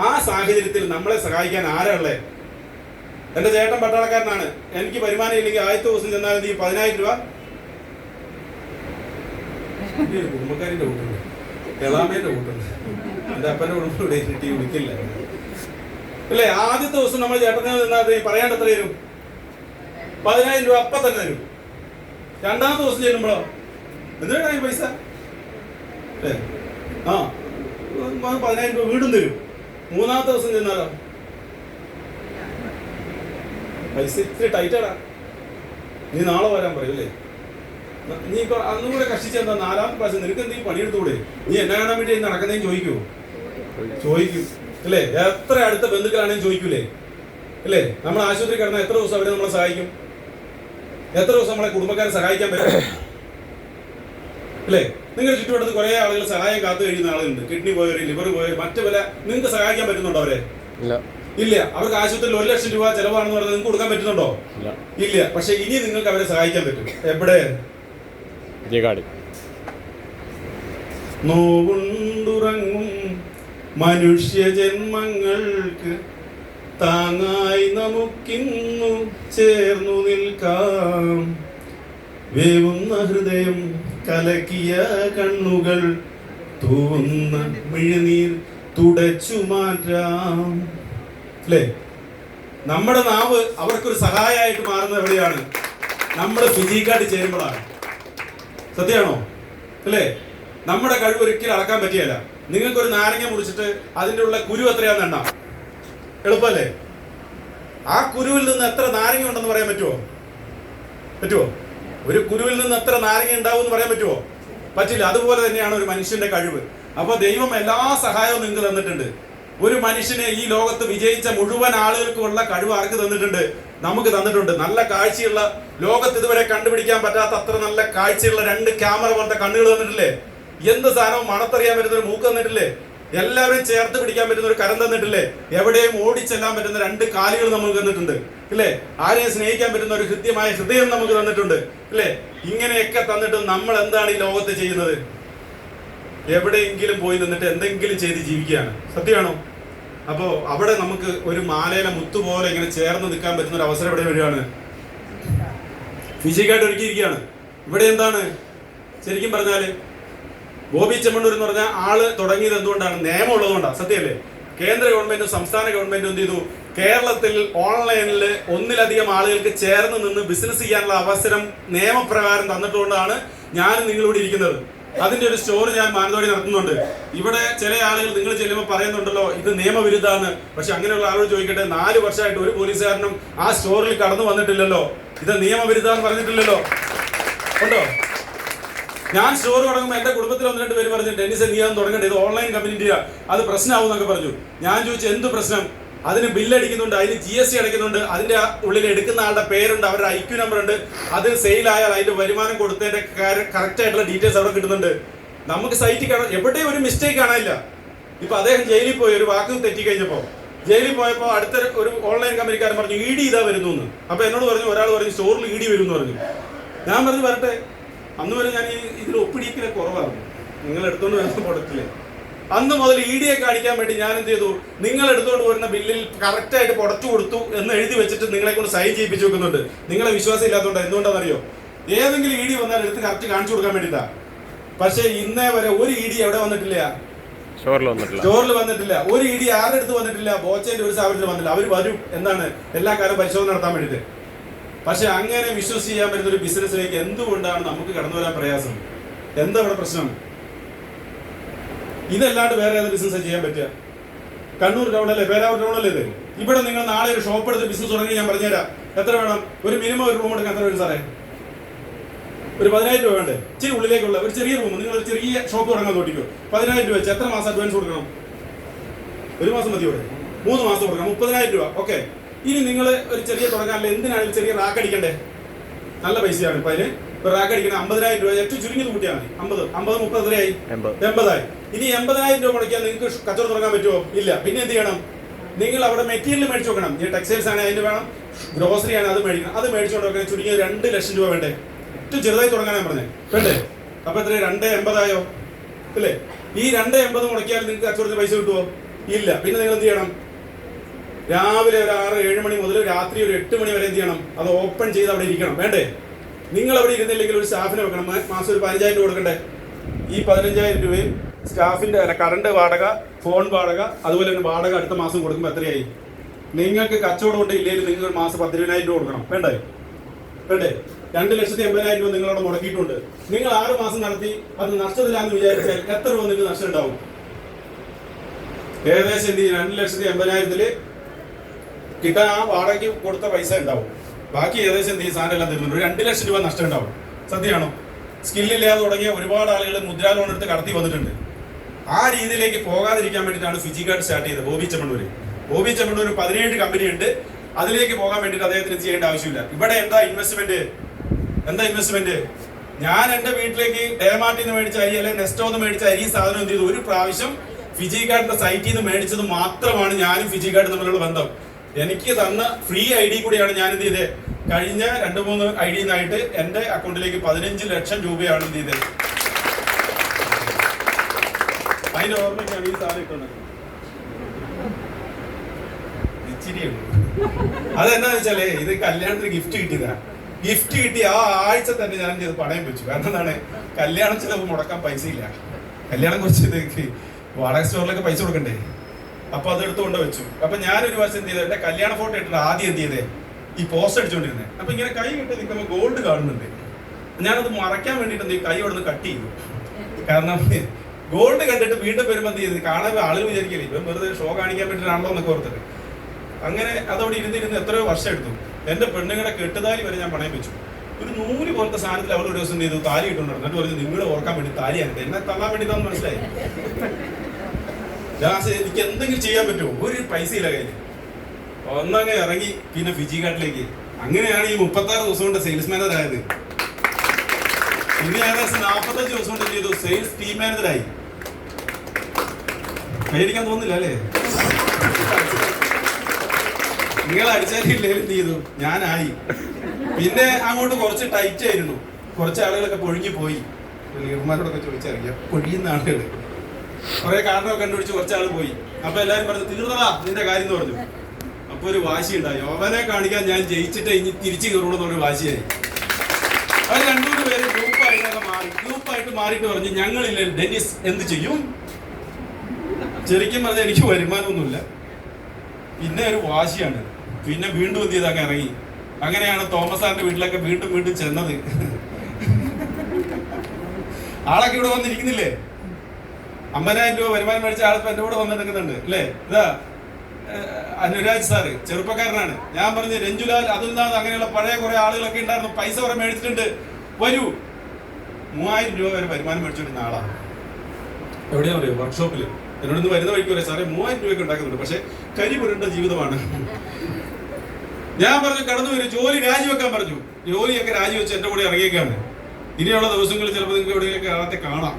ആ സാഹചര്യത്തിൽ നമ്മളെ സഹായിക്കാൻ ആരാളേ? എന്റെ ചേട്ടൻ പട്ടാളക്കാരനാണ്, എനിക്ക് വരുമാനം ഇല്ലെങ്കിൽ ആദ്യത്തെ ദിവസം ചെന്നാൽ 10,000 രൂപ കുടുംബക്കാരിന്റെ കൂട്ടുണ്ട്, എളാമേന്റെ കൂട്ടുണ്ട്, എന്റെ അപ്പന്റെ കുടുംബം ഇവിടെ കിട്ടി വിളിക്കില്ല അല്ലേ? ആദ്യത്തെ ദിവസം നമ്മൾ ചേട്ടനെ നിന്നാൽ പറയാണ്ട് എത്ര തരും? 10,000 രൂപ അപ്പം തന്നെ തരും. രണ്ടാമത്തെ ദിവസം ചെല്ലുമ്പോഴോ എന്തിനാണ് ഈ പൈസ? ആ 10,000 രൂപ വീണ്ടും തരും. മൂന്നാമത്തെ ദിവസം ചെന്നാലോ പൈസ ഇത്തിരി ടൈറ്റാടാ, നീ നാളെ വരാൻ പറയൂല്ലേ? നീ ഇപ്പൊ അന്നും കൂടെ കഷ്ടിച്ചെന്താ? 4ാമത്തെ പ്രാവശ്യം നിനക്ക് എന്തെങ്കിലും പണിയെടുത്തൂടെ? നീ എന്നെ കാണാൻ വേണ്ടി നടക്കുന്നതിന് ചോദിക്കുമോ? ചോദിക്കും അല്ലേ? എത്ര അടുത്ത ബന്ധുക്കളാണെങ്കിലും ചോദിക്കൂലേ അല്ലേ? നമ്മൾ ആശുപത്രി കിടന്നാൽ എത്ര ദിവസം അവരെ നമ്മളെ സഹായിക്കും? എത്ര ദിവസം നമ്മളെ കുടുംബക്കാരെ സഹായിക്കാൻ പറ്റും അല്ലേ? നിങ്ങളുടെ ചുറ്റുവട്ടത്ത് കുറെ ആളുകൾ സഹായം കാത്തു കഴിയുന്ന ആളുകളുണ്ട്. കിഡ്നി പോയവര്, ലിവർ പോയവർ, മറ്റു പല. നിങ്ങൾക്ക് സഹായിക്കാൻ പറ്റുന്നുണ്ടോ അവരെ? ഇല്ല. അവർക്ക് ആശുപത്രിയിൽ 1 ലക്ഷം രൂപ ചെലവാണെന്ന് പറഞ്ഞാൽ നിങ്ങൾക്ക് കൊടുക്കാൻ പറ്റുന്നുണ്ടോ? ഇല്ല. പക്ഷെ ഇനി നിങ്ങൾക്ക് അവരെ സഹായിക്കാൻ പറ്റും. എവിടെ? നോവുണ്ടുറങ്ങും മനുഷ്യ ജന്മങ്ങൾക്ക് താങ്ങായി നമുക്കിന്നു ചേർന്നു നിൽക്കാം. വേവുന്ന ഹൃദയം, കലക്കിയ കണ്ണുകൾ, തൂവുന്ന മിഴിനീർ തുടച്ചു മാറ്റാം അല്ലേ? നമ്മുടെ നാവ് അവർക്കൊരു സഹായമായിട്ട് മാറുന്നത് എവിടെയാണ്? നമ്മൾ ഫിസിക്കായിട്ട് ചേരുമ്പോഴാണ്. സത്യമാണോ അല്ലേ? നമ്മുടെ കഴിവ് ഒരിക്കലും അളക്കാൻ പറ്റിയല്ല. നിങ്ങൾക്കൊരു നാരങ്ങ മുറിച്ചിട്ട് അതിൻ്റെ ഉള്ള കുരു എത്രയാന്ന് എണ്ണാം, എളുപ്പമല്ലേ? ആ കുരുവിൽ നിന്ന് എത്ര നാരങ്ങ ഉണ്ടെന്ന് പറയാൻ പറ്റുമോ? ഒരു കുരുവിൽ നിന്ന് എത്ര നാരങ്ങ ഉണ്ടാവും എന്ന് പറയാൻ പറ്റുമോ? പറ്റില്ല. അതുപോലെ തന്നെയാണ് ഒരു മനുഷ്യന്റെ കഴിവ്. അപ്പൊ ദൈവം എല്ലാ സഹായവും നിങ്ങൾക്ക് തന്നിട്ടുണ്ട്. ഒരു മനുഷ്യനെ ഈ ലോകത്ത് വിജയിച്ച മുഴുവൻ ആളുകൾക്കുള്ള കഴിവ് ആർക്ക് തന്നിട്ടുണ്ട്? നമുക്ക് തന്നിട്ടുണ്ട്. നല്ല കാഴ്ചയുള്ള, ലോകത്ത് ഇതുവരെ കണ്ടുപിടിക്കാൻ പറ്റാത്ത അത്ര നല്ല കാഴ്ചയുള്ള 2 ക്യാമറ പോലത്തെ കണ്ണുകൾ തന്നിട്ടില്ലേ? എന്ത് സാധനവും മണത്തറിയാൻ പറ്റുന്ന ഒരു മൂക്ക് തന്നിട്ടില്ലേ? എല്ലാവരും ചേർത്ത് പിടിക്കാൻ പറ്റുന്ന ഒരു കരം തന്നിട്ടില്ലേ? എവിടെയും ഓടിച്ചെല്ലാൻ പറ്റുന്ന 2 കാലുകൾ നമുക്ക് തന്നിട്ടുണ്ട് ഇല്ലേ? ആരെയും സ്നേഹിക്കാൻ പറ്റുന്ന ഒരു ഹൃദ്യമായ ഹൃദയം നമുക്ക് തന്നിട്ടുണ്ട് ഇല്ലേ? ഇങ്ങനെയൊക്കെ തന്നിട്ട് നമ്മൾ എന്താണ് ഈ ലോകത്ത് ചെയ്യുന്നത്? എവിടെയെങ്കിലും പോയി നിന്നിട്ട് എന്തെങ്കിലും ചെയ്ത് ജീവിക്കുകയാണ്. സത്യമാണോ? അപ്പോൾ അവിടെ നമുക്ക് ഒരു മാലയിലെ മുത്തുപോലെ ഇങ്ങനെ ചേർന്ന് നിൽക്കാൻ പറ്റുന്ന ഒരു അവസരം ഇവിടെ വരികയാണ്. ഫിസിക്കായിട്ട് ഒരുക്കിയിരിക്കുകയാണ്. ഇവിടെ എന്താണ് ശരിക്കും പറഞ്ഞാല് ബോബി ചെമ്മണ്ണൂർ എന്ന് പറഞ്ഞാൽ ആള് തുടങ്ങിയത് എന്തുകൊണ്ടാണ്? നിയമം ഉള്ളതുകൊണ്ടാണ്. സത്യമല്ലേ? കേന്ദ്ര ഗവൺമെന്റും സംസ്ഥാന ഗവൺമെന്റും എന്ത് ചെയ്തു? കേരളത്തിൽ ഓൺലൈനിൽ 1-ലധികം ആളുകൾക്ക് ചേർന്ന് നിന്ന് ബിസിനസ് ചെയ്യാനുള്ള അവസരം നിയമപ്രകാരം തന്നിട്ടുകൊണ്ടാണ് ഞാൻ നിങ്ങളോട് ഇരിക്കുന്നത്. അതിന്റെ ഒരു സ്റ്റോർ ഞാൻ മാനന്തവാടി നടത്തുന്നുണ്ട്. ഇവിടെ ചില ആളുകൾ നിങ്ങൾ ചെല്ലുമ്പോൾ പറയുന്നുണ്ടല്ലോ ഇത് നിയമവിരുദ്ധമാണ്. പക്ഷെ അങ്ങനെയുള്ള ആളോട് ചോദിക്കട്ടെ, 4 വർഷമായിട്ട് ഒരു പോലീസുകാരനും ആ സ്റ്റോറിൽ കടന്നു വന്നിട്ടില്ലല്ലോ. ഇത് നിയമവിരുദ്ധമെന്ന് പറഞ്ഞിട്ടില്ലല്ലോ. ഉണ്ടോ? ഞാൻ സ്റ്റോർ തുടങ്ങുമ്പോൾ എന്റെ കുടുംബത്തിൽ 1-2 പേര് പറഞ്ഞു, ഡെന്നിസ് നീ അതൊന്നും തുടങ്ങട്ടെ, ഇത് ഓൺലൈൻ കമ്പനി അത് പ്രശ്നമാവും എന്നൊക്കെ പറഞ്ഞു. ഞാൻ ചോദിച്ചു എന്ത് പ്രശ്നം? അതിന് ബില്ലടിക്കുന്നുണ്ട്, അതിന് GST അടയ്ക്കുന്നുണ്ട്, അതിന്റെ ഉള്ളിൽ എടുക്കുന്ന ആളുടെ പേരുണ്ട്, അവരുടെ IQ നമ്പർ ഉണ്ട്, അത് സെയിൽ ആയാൽ അതിന്റെ വരുമാനം കൊടുത്തതിന്റെ കറക്റ്റ് ആയിട്ടുള്ള ഡീറ്റെയിൽസ് അവിടെ കിട്ടുന്നുണ്ട്. നമുക്ക് സൈറ്റിൽ കാണാൻ എവിടെയും ഒരു മിസ്റ്റേക്ക് കാണാനില്ല. ഇപ്പൊ അദ്ദേഹം ജയിലിൽ പോയി, ഒരു വാക്ക് തെറ്റിക്കഴിഞ്ഞപ്പോ ജയിലിൽ പോയപ്പോൾ അടുത്ത ഒരു ഓൺലൈൻ കമ്പനിക്കാരൻ പറഞ്ഞു ED ഇതാ വരുന്നു എന്ന്. അപ്പൊ എന്നോട് പറഞ്ഞു, ഒരാൾ പറഞ്ഞു സ്റ്റോറിൽ ED വരും എന്ന് പറഞ്ഞു. ഞാൻ പറഞ്ഞു വരട്ടെ. അന്ന് വരെ ഞാൻ ഇതിൽ ഒപ്പിടിക്കലെ കുറവാണ്, നിങ്ങൾ എടുത്തോണ്ട് വരുന്ന പ്രൊഡക്റ്റില്. അന്ന് മുതൽ ED കാണിക്കാൻ വേണ്ടി ഞാൻ എന്ത് ചെയ്തു, നിങ്ങൾ എടുത്തുകൊണ്ട് വരുന്ന ബില്ലിൽ കറക്റ്റ് ആയിട്ട് പുറത്തു കൊടുത്തു എന്ന് എഴുതി വെച്ചിട്ട് നിങ്ങളെ കൊണ്ട് സൈൻ ചെയ്യിപ്പിച്ചു വെക്കുന്നുണ്ട്. നിങ്ങളെ വിശ്വാസം ഇല്ലാത്തതുകൊണ്ട്. എന്തുകൊണ്ടാണെന്നറിയോ? ഏതെങ്കിലും ED വന്നാൽ എടുത്ത് കറക്റ്റ് കാണിച്ചു കൊടുക്കാൻ വേണ്ടിയിട്ടാ. പക്ഷെ ഇന്നേ വരെ ഒരു ED എവിടെ വന്നിട്ടില്ല, സ്റ്റോറിൽ വന്നിട്ടില്ല. ഒരു ED ആരുടെ അടുത്ത് വന്നിട്ടില്ല, ബോച്ചേന്റെ ഒരു സ്ഥാപനത്തിൽ വന്നില്ല. അവർ വരും, എന്താണ്, എല്ലാ കാലം പരിശോധന നടത്താൻ വേണ്ടിയിട്ട്. പക്ഷെ അങ്ങനെ വിശ്വസിച്ച് ചെയ്യാൻ പറ്റുന്ന ഒരു ബിസിനസ്സിലേക്ക് എന്തുകൊണ്ടാണ് നമുക്ക് കടന്നു വരാൻ പ്രയാസം? എന്താ ഇവിടെ പ്രശ്നം? ഇതല്ലാണ്ട് വേറെ ഏത് ബിസിനസ് ചെയ്യാൻ പറ്റുക? കണ്ണൂർ ടൗണല്ലേ, പേരാവൂർ ടൗണല്ലേ ഇത്? ഇവിടെ നിങ്ങൾ നാളെ ഒരു ഷോപ്പ് എടുത്ത് ബിസിനസ് തുടങ്ങി ഞാൻ പറഞ്ഞുതരാം. എത്ര വേണം? ഒരു മിനിമം ഒരു റൂം എടുക്കാൻ എത്ര വരും സാറേ? ഒരു 10,000 രൂപ വേണ്ടേ? ഇച്ചിരി ഉള്ളിലേക്കുള്ള ഒരു ചെറിയ റൂം. നിങ്ങൾ ഒരു ചെറിയ ഷോപ്പ് തുടങ്ങാൻ നോക്കിക്കോ. 10,000 രൂപ വെച്ച് എത്ര മാസം അഡ്വാൻസ് കൊടുക്കണം? 1 മാസം മതി. ഇവിടെ 3 മാസം കൊടുക്കണം, 30,000 രൂപ. ഓക്കെ. ഇനി നിങ്ങൾ ഒരു ചെറിയ തുടങ്ങാനല്ലേ, എന്തിനാണ് ചെറിയ റാക്ക് അടിക്കണ്ടേ? നല്ല പൈസയാണ് ഇപ്പൊ അതിന്. ഇപ്പൊ റാക്ക് അടിക്കണം 50,000 രൂപ, ഏറ്റവും ചുരുങ്ങിയത് കൂട്ടിയാൽ മതി. 50, 30 എത്രയായി? 80,000. ഇനി 80,000 രൂപ മുടക്കിയാൽ നിങ്ങൾക്ക് കച്ചവടം തുടങ്ങാൻ പറ്റുമോ? ഇല്ല. പിന്നെ എന്ത് ചെയ്യണം? നിങ്ങൾ അവിടെ മെറ്റീരിയൽ മേടിച്ചു വെക്കണം. ഈ ടെക്സ്റ്റൈൽസ് ആണ്, അതിന് വേണം. ഗ്രോസറി ആണ്, അത് മേടിക്കണം. അത് മേടിച്ചുകൊണ്ട് വെക്കണം. ചുരുങ്ങിയത് 2 ലക്ഷം രൂപ വേണ്ടേ? ഏറ്റവും ചെറുതായി തുടങ്ങാൻ പറഞ്ഞേ വേണ്ടേ? അപ്പൊ എത്ര? 2,80,000 അല്ലേ? ഈ 2,80 മുടക്കിയാൽ നിങ്ങൾക്ക് കച്ചവടത്തിന് പൈസ കിട്ടുമോ? ഇല്ല. പിന്നെ നിങ്ങൾ എന്ത് ചെയ്യണം? രാവിലെ ഒരു 6-7 മണി മുതൽ രാത്രി ഒരു 8 മണി വരെ എന്ത് ചെയ്യണം? അത് ഓപ്പൺ ചെയ്ത് അവിടെ ഇരിക്കണം. വേണ്ടേ? നിങ്ങൾ അവിടെ ഇരുന്നില്ലെങ്കിൽ ഒരു സ്റ്റാഫിനെ വെക്കണം. മാസം ഒരു 15,000 രൂപ കൊടുക്കണ്ടേ? ഈ 15,000 രൂപയും സ്റ്റാഫിന്റെ കറണ്ട് വാടക, ഫോൺ വാടക, അതുപോലെ തന്നെ വാടക അടുത്ത മാസം കൊടുക്കുമ്പോൾ എത്രയായി? നിങ്ങൾക്ക് കച്ചവടം കൊണ്ട് ഇല്ലെങ്കിൽ നിങ്ങൾ ഒരു മാസം 10,000 രൂപ കൊടുക്കണം. വേണ്ടേ? 2,80,000 രൂപ നിങ്ങളവിടെ മുടക്കിയിട്ടുണ്ട്. നിങ്ങൾ 6 മാസം നടത്തി അത് നഷ്ടത്തിലാന്ന് വിചാരിച്ചാൽ എത്ര രൂപ നിങ്ങൾക്ക് നഷ്ടം ഉണ്ടാവും? ഏകദേശം 2,80,000 കിട്ടാൻ ആ വാടകയ്ക്ക് കൊടുത്ത പൈസ ഉണ്ടാവും. ബാക്കി ഏകദേശം സാധനം എല്ലാം തരുന്നുണ്ട്. 2 ലക്ഷം രൂപ നഷ്ടം ഉണ്ടാവും. സത്യമാണോ? സ്കില്ലില്ലാതെ തുടങ്ങിയ ഒരുപാട് ആളുകൾ മുദ്രാ ലോൺ എടുത്ത് കടത്തി വന്നിട്ടുണ്ട്. ആ രീതിയിലേക്ക് പോകാതിരിക്കാൻ വേണ്ടിയിട്ടാണ് ഫിജി കാർഡ് സ്റ്റാർട്ട് ചെയ്തത്. ബോബി ചെമ്മണ്ണൂര് 17 കമ്പനി ഉണ്ട്. അതിലേക്ക് പോകാൻ വേണ്ടിയിട്ട് അദ്ദേഹത്തിന് ചെയ്യേണ്ട ആവശ്യമില്ല. ഇവിടെ എന്താ ഇൻവെസ്റ്റ്മെന്റ്? ഞാൻ എന്റെ വീട്ടിലേക്ക് ഡേമാർട്ടിൽ നിന്ന് മേടിച്ച അരി അല്ലെങ്കിൽ നെസ്റ്റോന്ന് മേടിച്ച അരി സാധനം എന്ത് ചെയ്തു? ഒരു പ്രാവശ്യം ഫിജി കാർഡിന്റെ സൈറ്റിൽ നിന്ന് മേടിച്ചത് മാത്രമാണ് ഞാനും ഫിജി കാർഡ് തമ്മിലുള്ള ബന്ധം. എനിക്ക് തന്ന ഫ്രീ ID കൂടിയാണ് ഞാൻ എന്ത് ചെയ്തത്? കഴിഞ്ഞ 2-3 ID നിന്നായിട്ട് എന്റെ അക്കൗണ്ടിലേക്ക് 15 ലക്ഷം രൂപയാണ് എന്ത് ചെയ്തത്? അതിന്റെ ഓർമ്മയ്ക്കാണ് ഈ സാധനം ഇട്ടുള്ളത്. ഇച്ചിരിയുള്ളൂ. അതെന്താന്ന് വെച്ചാലേ, ഇത് കല്യാണത്തിന് ഗിഫ്റ്റ് കിട്ടിയതാ. ഗിഫ്റ്റ് കിട്ടി ആ ആഴ്ച തന്നെ ഞാൻ ചെയ്ത് പണയം വെച്ചു. കാരണം എന്താണ്? കല്യാണം ചിലവ് മുടക്കാൻ പൈസ ഇല്ല. കല്യാണം കുറച്ച് വാടക സ്റ്റോറിലൊക്കെ പൈസ കൊടുക്കണ്ടേ? അപ്പൊ അത് എടുത്തുകൊണ്ട് വെച്ചു. അപ്പൊ ഞാനൊരു വർഷം എന്ത് ചെയ്തത്? എന്റെ കല്യാണ ഫോട്ടോ ഇട്ടിട്ട് ആദ്യം എന്ത് ചെയ്തേ? ഈ പോസ്റ്റ് അടിച്ചുകൊണ്ടിരുന്നത്. അപ്പൊ ഇങ്ങനെ കൈ കിട്ടി നിൽക്കുമ്പോൾ ഗോൾഡ് കാണുന്നുണ്ട്. ഞാനത് മറയ്ക്കാൻ വേണ്ടിയിട്ട് എന്ത് കൈ അവിടെ നിന്ന് കട്ട് ചെയ്തു. കാരണം ഗോൾഡ് കണ്ടിട്ട് വീണ്ടും വരുമ്പോൾ എന്ത് ചെയ്ത് കാണാൻ ആളുകൾ വിചാരിക്കില്ല ഇപ്പം വെറുതെ ഷോ കാണിക്കാൻ വേണ്ടിയിട്ടാണല്ലോ എന്നൊക്കെ ഓർത്തിട്ട്. അങ്ങനെ അതവിടെ ഇരുന്നിരുന്ന് എത്രയോ വർഷം എടുത്തു. എന്റെ പെണ്ണുങ്ങളെ കെട്ടുതാലി വരെ ഞാൻ പണയം വെച്ചു. ഒരു 100 പോലത്തെ സാധനത്തിൽ അവൾ ഒരു ദിവസം എന്ത് ചെയ്തു? താലി ഇട്ടുണ്ടായിരുന്നു. എന്നിട്ട് പറഞ്ഞു നിങ്ങളെ ഓർക്കാൻ വേണ്ടി താലിയാണ്. എന്നെ തള്ളാൻ വേണ്ടിയിട്ടാന്ന് മനസ്സിലായി. എനിക്ക് എന്തെങ്കിലും ചെയ്യാൻ പറ്റുമോ? ഒരു പൈസ ഇല്ല കയ്യിൽ. ഒന്നങ്ങ് ഇറങ്ങി പിന്നെ ഫിജി കാർഡിലേക്ക്. അങ്ങനെയാണ് ഈ 36 ദിവസം കൊണ്ട് സെയിൽസ് മാനേജറായത്. പിന്നെ ഏകദേശം 45 ദിവസം കൊണ്ട് ചെയ്തു സെയിൽസ് ടീം മാനേജറായി. പേടിക്കാൻ തോന്നില്ല അല്ലേ? നിങ്ങൾ അടിച്ചാലില്ലേ എന്ത് ചെയ്തു? ഞാനായി. പിന്നെ അങ്ങോട്ട് കുറച്ച് ടൈറ്റ് ആയിരുന്നു. കുറച്ച് ആളുകളൊക്കെ പൊഴിഞ്ഞു പോയി. ലീഡർമാരോടൊക്കെ ചോദിച്ചറിയാം, പൊഴിയുന്ന ആളുകൾ കുറെ കാരണമൊക്കെ കണ്ടുപിടിച്ച് കുറച്ചാൾ പോയി. അപ്പൊ എല്ലാരും പറഞ്ഞു തീർന്നതാ നിന്റെ കാര്യം എന്ന് പറഞ്ഞു. അപ്പൊ ഒരു വാശി ഉണ്ടായി. അവനെ കാണിക്കാൻ ഞാൻ ജയിച്ചിട്ട് ഇനി തിരിച്ചു കയറുള്ളൂ എന്നൊരു വാശിയായി. അവർ 2-3 പേര് ഗ്രൂപ്പായിട്ട് മാറിയിട്ട് പറഞ്ഞു ഞങ്ങളില്ലേ ഡെന്നിസ് എന്ത് ചെയ്യും? ശരിക്കും പറഞ്ഞാൽ എനിക്ക് വരുമാനമൊന്നുമില്ല. പിന്നെ ഒരു വാശിയാണ്. പിന്നെ വീണ്ടും എന്ത് ചെയ്ത് അങ്ങ് ഇറങ്ങി. അങ്ങനെയാണ് തോമസ് സാറിന്റെ വീട്ടിലൊക്കെ വീണ്ടും ചെന്നത്. ആളൊക്കെ ഇവിടെ വന്നിരിക്കുന്നില്ലേ? 50,000 രൂപ വരുമാനം മേടിച്ച ആളിപ്പോ എന്റെ കൂടെ വന്നിരിക്കുന്നുണ്ട് അല്ലേ? ഇതാ അനുരാജ് സാറ് ചെറുപ്പക്കാരനാണ്. ഞാൻ പറഞ്ഞു രഞ്ജുലാൽ, അതെന്താ അങ്ങനെയുള്ള പഴയ കുറെ ആളുകളൊക്കെ ഉണ്ടായിരുന്നു, പൈസ കുറെ മേടിച്ചിട്ടുണ്ട്, വരൂ. 3000 രൂപ വരെ വരുമാനം മേടിച്ചുകൊണ്ടിരുന്ന ആളാണ്. എവിടെയാ പറയുക, വർക്ക്ഷോപ്പിൽ. എന്നോട് ഇന്ന് വരുന്ന വഴിക്ക് പറയാം, സാറേ 3000 രൂപയൊക്കെ ഉണ്ടാക്കുന്നുണ്ട്, പക്ഷെ കരി പുരണ്ട ജീവിതമാണ്. ഞാൻ പറഞ്ഞു കടന്നു വരും, ജോലി രാജിവെക്കാൻ പറഞ്ഞു. ജോലിയൊക്കെ രാജിവെച്ച് എന്റെ കൂടെ ഇറങ്ങിയേക്കാണ്. ഇനിയുള്ള ദിവസങ്ങളിൽ ചിലപ്പോൾ നിങ്ങൾക്ക് എവിടെയൊക്കെ ആളത്തെ കാണാം,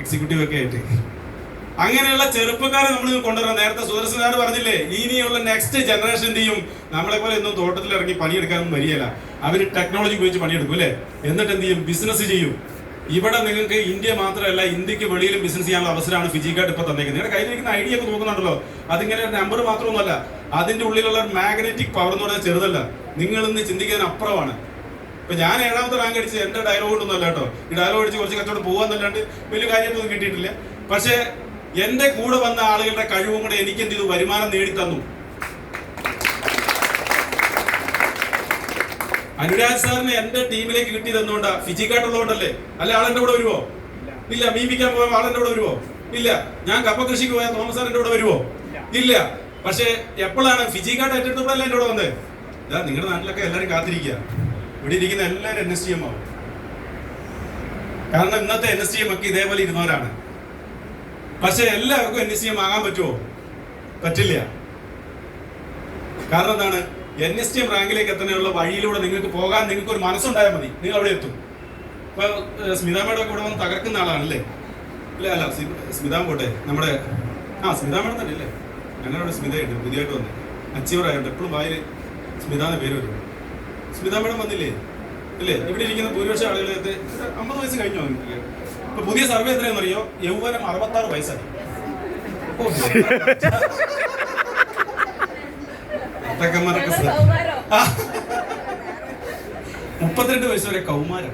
എക്സിക്യൂട്ടീവ് ഒക്കെ ആയിട്ട്. അങ്ങനെയുള്ള ചെറുപ്പക്കാരെ നമ്മൾ കൊണ്ടുവരാം. നേരത്തെ സുദർശനാട് പറഞ്ഞില്ലേ, ഇനിയുള്ള നെക്സ്റ്റ് ജനറേഷൻ എന്ത് ചെയ്യും? നമ്മളെ പോലെ ഒന്നും തോട്ടത്തിൽ ഇറങ്ങി പണിയെടുക്കാനൊന്നും വരികയില്ല. അവർ ടെക്നോളജി ഉപയോഗിച്ച് പണിയെടുക്കും അല്ലേ? എന്നിട്ട് എന്ത് ചെയ്യും? ബിസിനസ് ചെയ്യും. ഇവിടെ നിങ്ങൾക്ക് ഇന്ത്യ മാത്രമല്ല, ഇന്ത്യക്ക് വെളിയിലും ബിസിനസ് ചെയ്യാനുള്ള അവസരമാണ് ഫിജി കാർഡ് ഇപ്പൊ തന്നേക്കുന്നത്. നിങ്ങളുടെ കയ്യിലിരിക്കുന്ന ഐഡിയ ഒക്കെ നോക്കുന്നുണ്ടല്ലോ, അതിങ്ങനെ നമ്പർ മാത്രമൊന്നുമല്ല, അതിന്റെ ഉള്ളിലുള്ള മാഗ്നറ്റിക് പവർ എന്ന് പറഞ്ഞാൽ ചെറുതല്ല. നിങ്ങൾ ഇന്ന് ചിന്തിക്കുന്നതിന് അപ്പുറമാണ്. ഇപ്പൊ ഞാൻ 7ാമത്തെ റാങ്ക് അടിച്ച് എന്റെ ഡയലോഗ് കൊണ്ടൊന്നുമല്ല കേട്ടോ. ഈ ഡയലോഗ് അടിച്ച് കുറച്ച് കച്ചവടം പോകാന്നല്ലാണ്ട് വലിയ കാര്യമായിട്ടൊന്നും കിട്ടിയിട്ടില്ല. പക്ഷേ എന്റെ കൂടെ വന്ന ആളുകളുടെ കഴിവും കൂടെ എനിക്ക് എന്ത് ചെയ്തു? വരുമാനം നേടിത്തന്നു. അനുരാജ് സാറിന് എന്റെ ടീമിലേക്ക് കിട്ടി തന്നുകൊണ്ടാ, ഫിജി കാർഡ് ഉള്ളതുകൊണ്ടല്ലേ? അല്ലെ ആളെന്റെ കൂടെ വരുവോ? ഇല്ല. മീമിക്കാൻ പോയാൽ ആളെന്റെ കൂടെ വരുവോ? ഇല്ല. ഞാൻ കപ്പ കൃഷിക്ക് പോയാൽ തോമസ് സാറിന്റെ കൂടെ വരുവോ? ഇല്ല. പക്ഷെ എപ്പോഴാണ് ഫിജി കാർഡ് ഏറ്റെടുത്തപ്പോഴല്ല എന്റെ കൂടെ വന്നത്? ഇതാ നിങ്ങളുടെ നാട്ടിലൊക്കെ എല്ലാവരും കാത്തിരിക്കുക. ഇവിടെ ഇരിക്കുന്ന എല്ലാവരും NSTM ആവും. കാരണം ഇന്നത്തെ NSTM ഒക്കെ ഇതേപോലെ ഇരുന്നവരാണ്. പക്ഷെ എല്ലാവർക്കും NSTM ആകാൻ പറ്റുമോ? പറ്റില്ല. കാരണം എന്താണ്? NSTM റാങ്കിലേക്ക് എത്തുന്നതിനുള്ള വഴിയിലൂടെ നിങ്ങൾക്ക് പോകാൻ നിങ്ങൾക്ക് ഒരു മനസ്സുണ്ടായാൽ മതി, നിങ്ങൾ അവിടെ എത്തും. ഇപ്പൊ സ്മിത മേഡം ഒക്കെ ഇവിടെ വന്ന് തകർക്കുന്ന ആളാണല്ലേ? ഇല്ല അല്ല, സ്മിത പോട്ടെ, നമ്മുടെ സ്മിത മേഡം തന്നെ അല്ലേ? ഞങ്ങളുടെ സ്മിതയുണ്ട് പുതിയതായിട്ട് വന്ന് അച്ചീവർ ആയിട്ട് എപ്പോഴും വായിൽ സ്മിതാന്ന് പേര് വരും. സ്മിത മേഡം വന്നില്ലേ? ഇല്ലേ? ഇവിടെ ഇരിക്കുന്ന ഭൂരിപക്ഷം ആളുകളെ 50 വയസ്സ് കഴിഞ്ഞു വന്നിട്ടില്ലേ? ഇപ്പൊ പുതിയ സർവേ എത്രയാണെന്ന് അറിയോ? യൗവനം 66 വയസ്സായി. 32 വയസ്സ് വരെ കൗമാരം.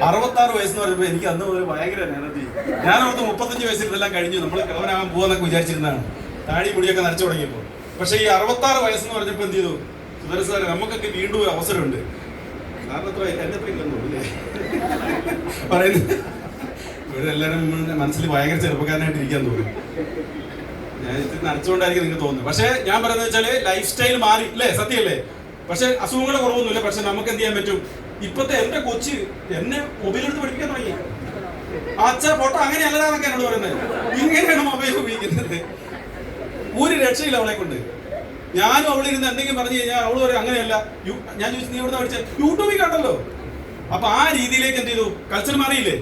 66 വയസ്സെന്ന് പറയുമ്പോ എനിക്ക് അന്ന് മുതൽ ഭയങ്കര എനർജി. ഞാൻ അവിടുത്തെ 35 വയസ്സിൽ ഇതെല്ലാം കഴിഞ്ഞു, നമ്മൾ കവനാകാൻ പോവാന്നൊക്കെ വിചാരിച്ചിരുന്നതാണ്, താടി മുടിയൊക്കെ നരച്ചു തുടങ്ങിയപ്പോൾ. പക്ഷെ ഈ 66 വയസ്സെന്ന് പറഞ്ഞപ്പോ എന്ത് ചെയ്തു? സുധര സാറ് നമുക്കൊക്കെ വീണ്ടും അവസരമുണ്ട്. സാറിന് എത്ര എന്റെ അത്ര ഇല്ലെന്ന് തോന്നില്ലേ പറയുന്നത്? ഇവിടെ എല്ലാവരും മനസ്സിൽ ഭയങ്കര ചെറുപ്പക്കാരനായിട്ട് ഇരിക്കാൻ തോന്നും. ഞാൻ ഇത്തിരി നനച്ചുകൊണ്ടായിരിക്കും നിങ്ങൾക്ക് തോന്നുന്നത്. പക്ഷെ ഞാൻ പറയുന്നത് വെച്ചാല് ലൈഫ് സ്റ്റൈൽ മാറി അല്ലേ? സത്യമല്ലേ? പക്ഷെ അസുഖങ്ങളെ കുറവൊന്നുമില്ല. പക്ഷെ നമുക്ക് എന്ത് ചെയ്യാൻ പറ്റും? ഇപ്പത്തെ എന്റെ കൊച്ച് എന്നെ മൊബൈലെടുത്ത് പഠിപ്പിക്കാൻ തുടങ്ങി. അച്ഛാ ഫോട്ടോ അങ്ങനെയല്ലാന്നൊക്കെ എന്നോട് പറയുന്നത്. ഇങ്ങനെയാണ് മൊബൈൽ ഉപയോഗിക്കുന്നത്. ഒരു രക്ഷയില്ല അവളെ കൊണ്ട്. ഞാനും അവളിരുന്ന് എന്തെങ്കിലും പറഞ്ഞു കഴിഞ്ഞാൽ അവള് പറയും അങ്ങനെയല്ല. ഞാൻ ചോദിച്ചു, നീ എവിടെ പഠിച്ച? യൂട്യൂബിൽ കണ്ടല്ലോ. അപ്പൊ ആ രീതിയിലേക്ക് എന്ത് ചെയ്തു? കൾച്ചർ മാറിയില്ലേ?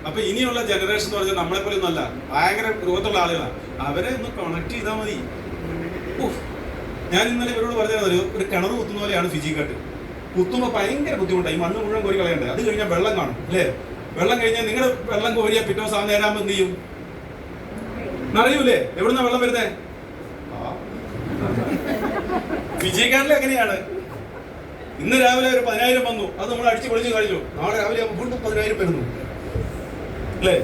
അപ്പൊ ഇനിയുള്ള ജനറേഷൻ എന്ന് പറഞ്ഞാൽ നമ്മളെ പോലെ ഒന്നല്ല, ഭയങ്കര രോഗത്തുള്ള ആളുകളാണ്. അവരെ ഒന്ന് കണക്ട് ചെയ്താൽ മതി. ഞാൻ ഇന്നലെ ഇവരോട് പറഞ്ഞത് ഒരു കിണർ കുത്തുന്ന പോലെയാണ് ഫിജി കാർഡ്. കുത്തുമ്പോൾ ഭയങ്കര ബുദ്ധിമുട്ടാണ്. ഈ മണ്ണ് മുഴുവൻ കോരി കളയണ്ടേ. അത് കഴിഞ്ഞാൽ വെള്ളം കാണും അല്ലേ? വെള്ളം കഴിഞ്ഞാൽ നിങ്ങളുടെ വെള്ളം കോരിയാൽ പിറ്റേ ദിവസം നേരാകുമ്പോൾ എന്ത് ചെയ്യും? നിറയൂലേ? എവിടുന്ന വെള്ളം വരുന്നേ? ഫിജി കാർഡിൽ എങ്ങനെയാണ്? ഇന്ന് രാവിലെ ഒരു 10,000 വന്നു, അത് നമ്മൾ അടിച്ചു പൊളിച്ച് കഴിഞ്ഞു. നാളെ രാവിലെ വീണ്ടും 10,000 വരുന്നു അല്ലേ?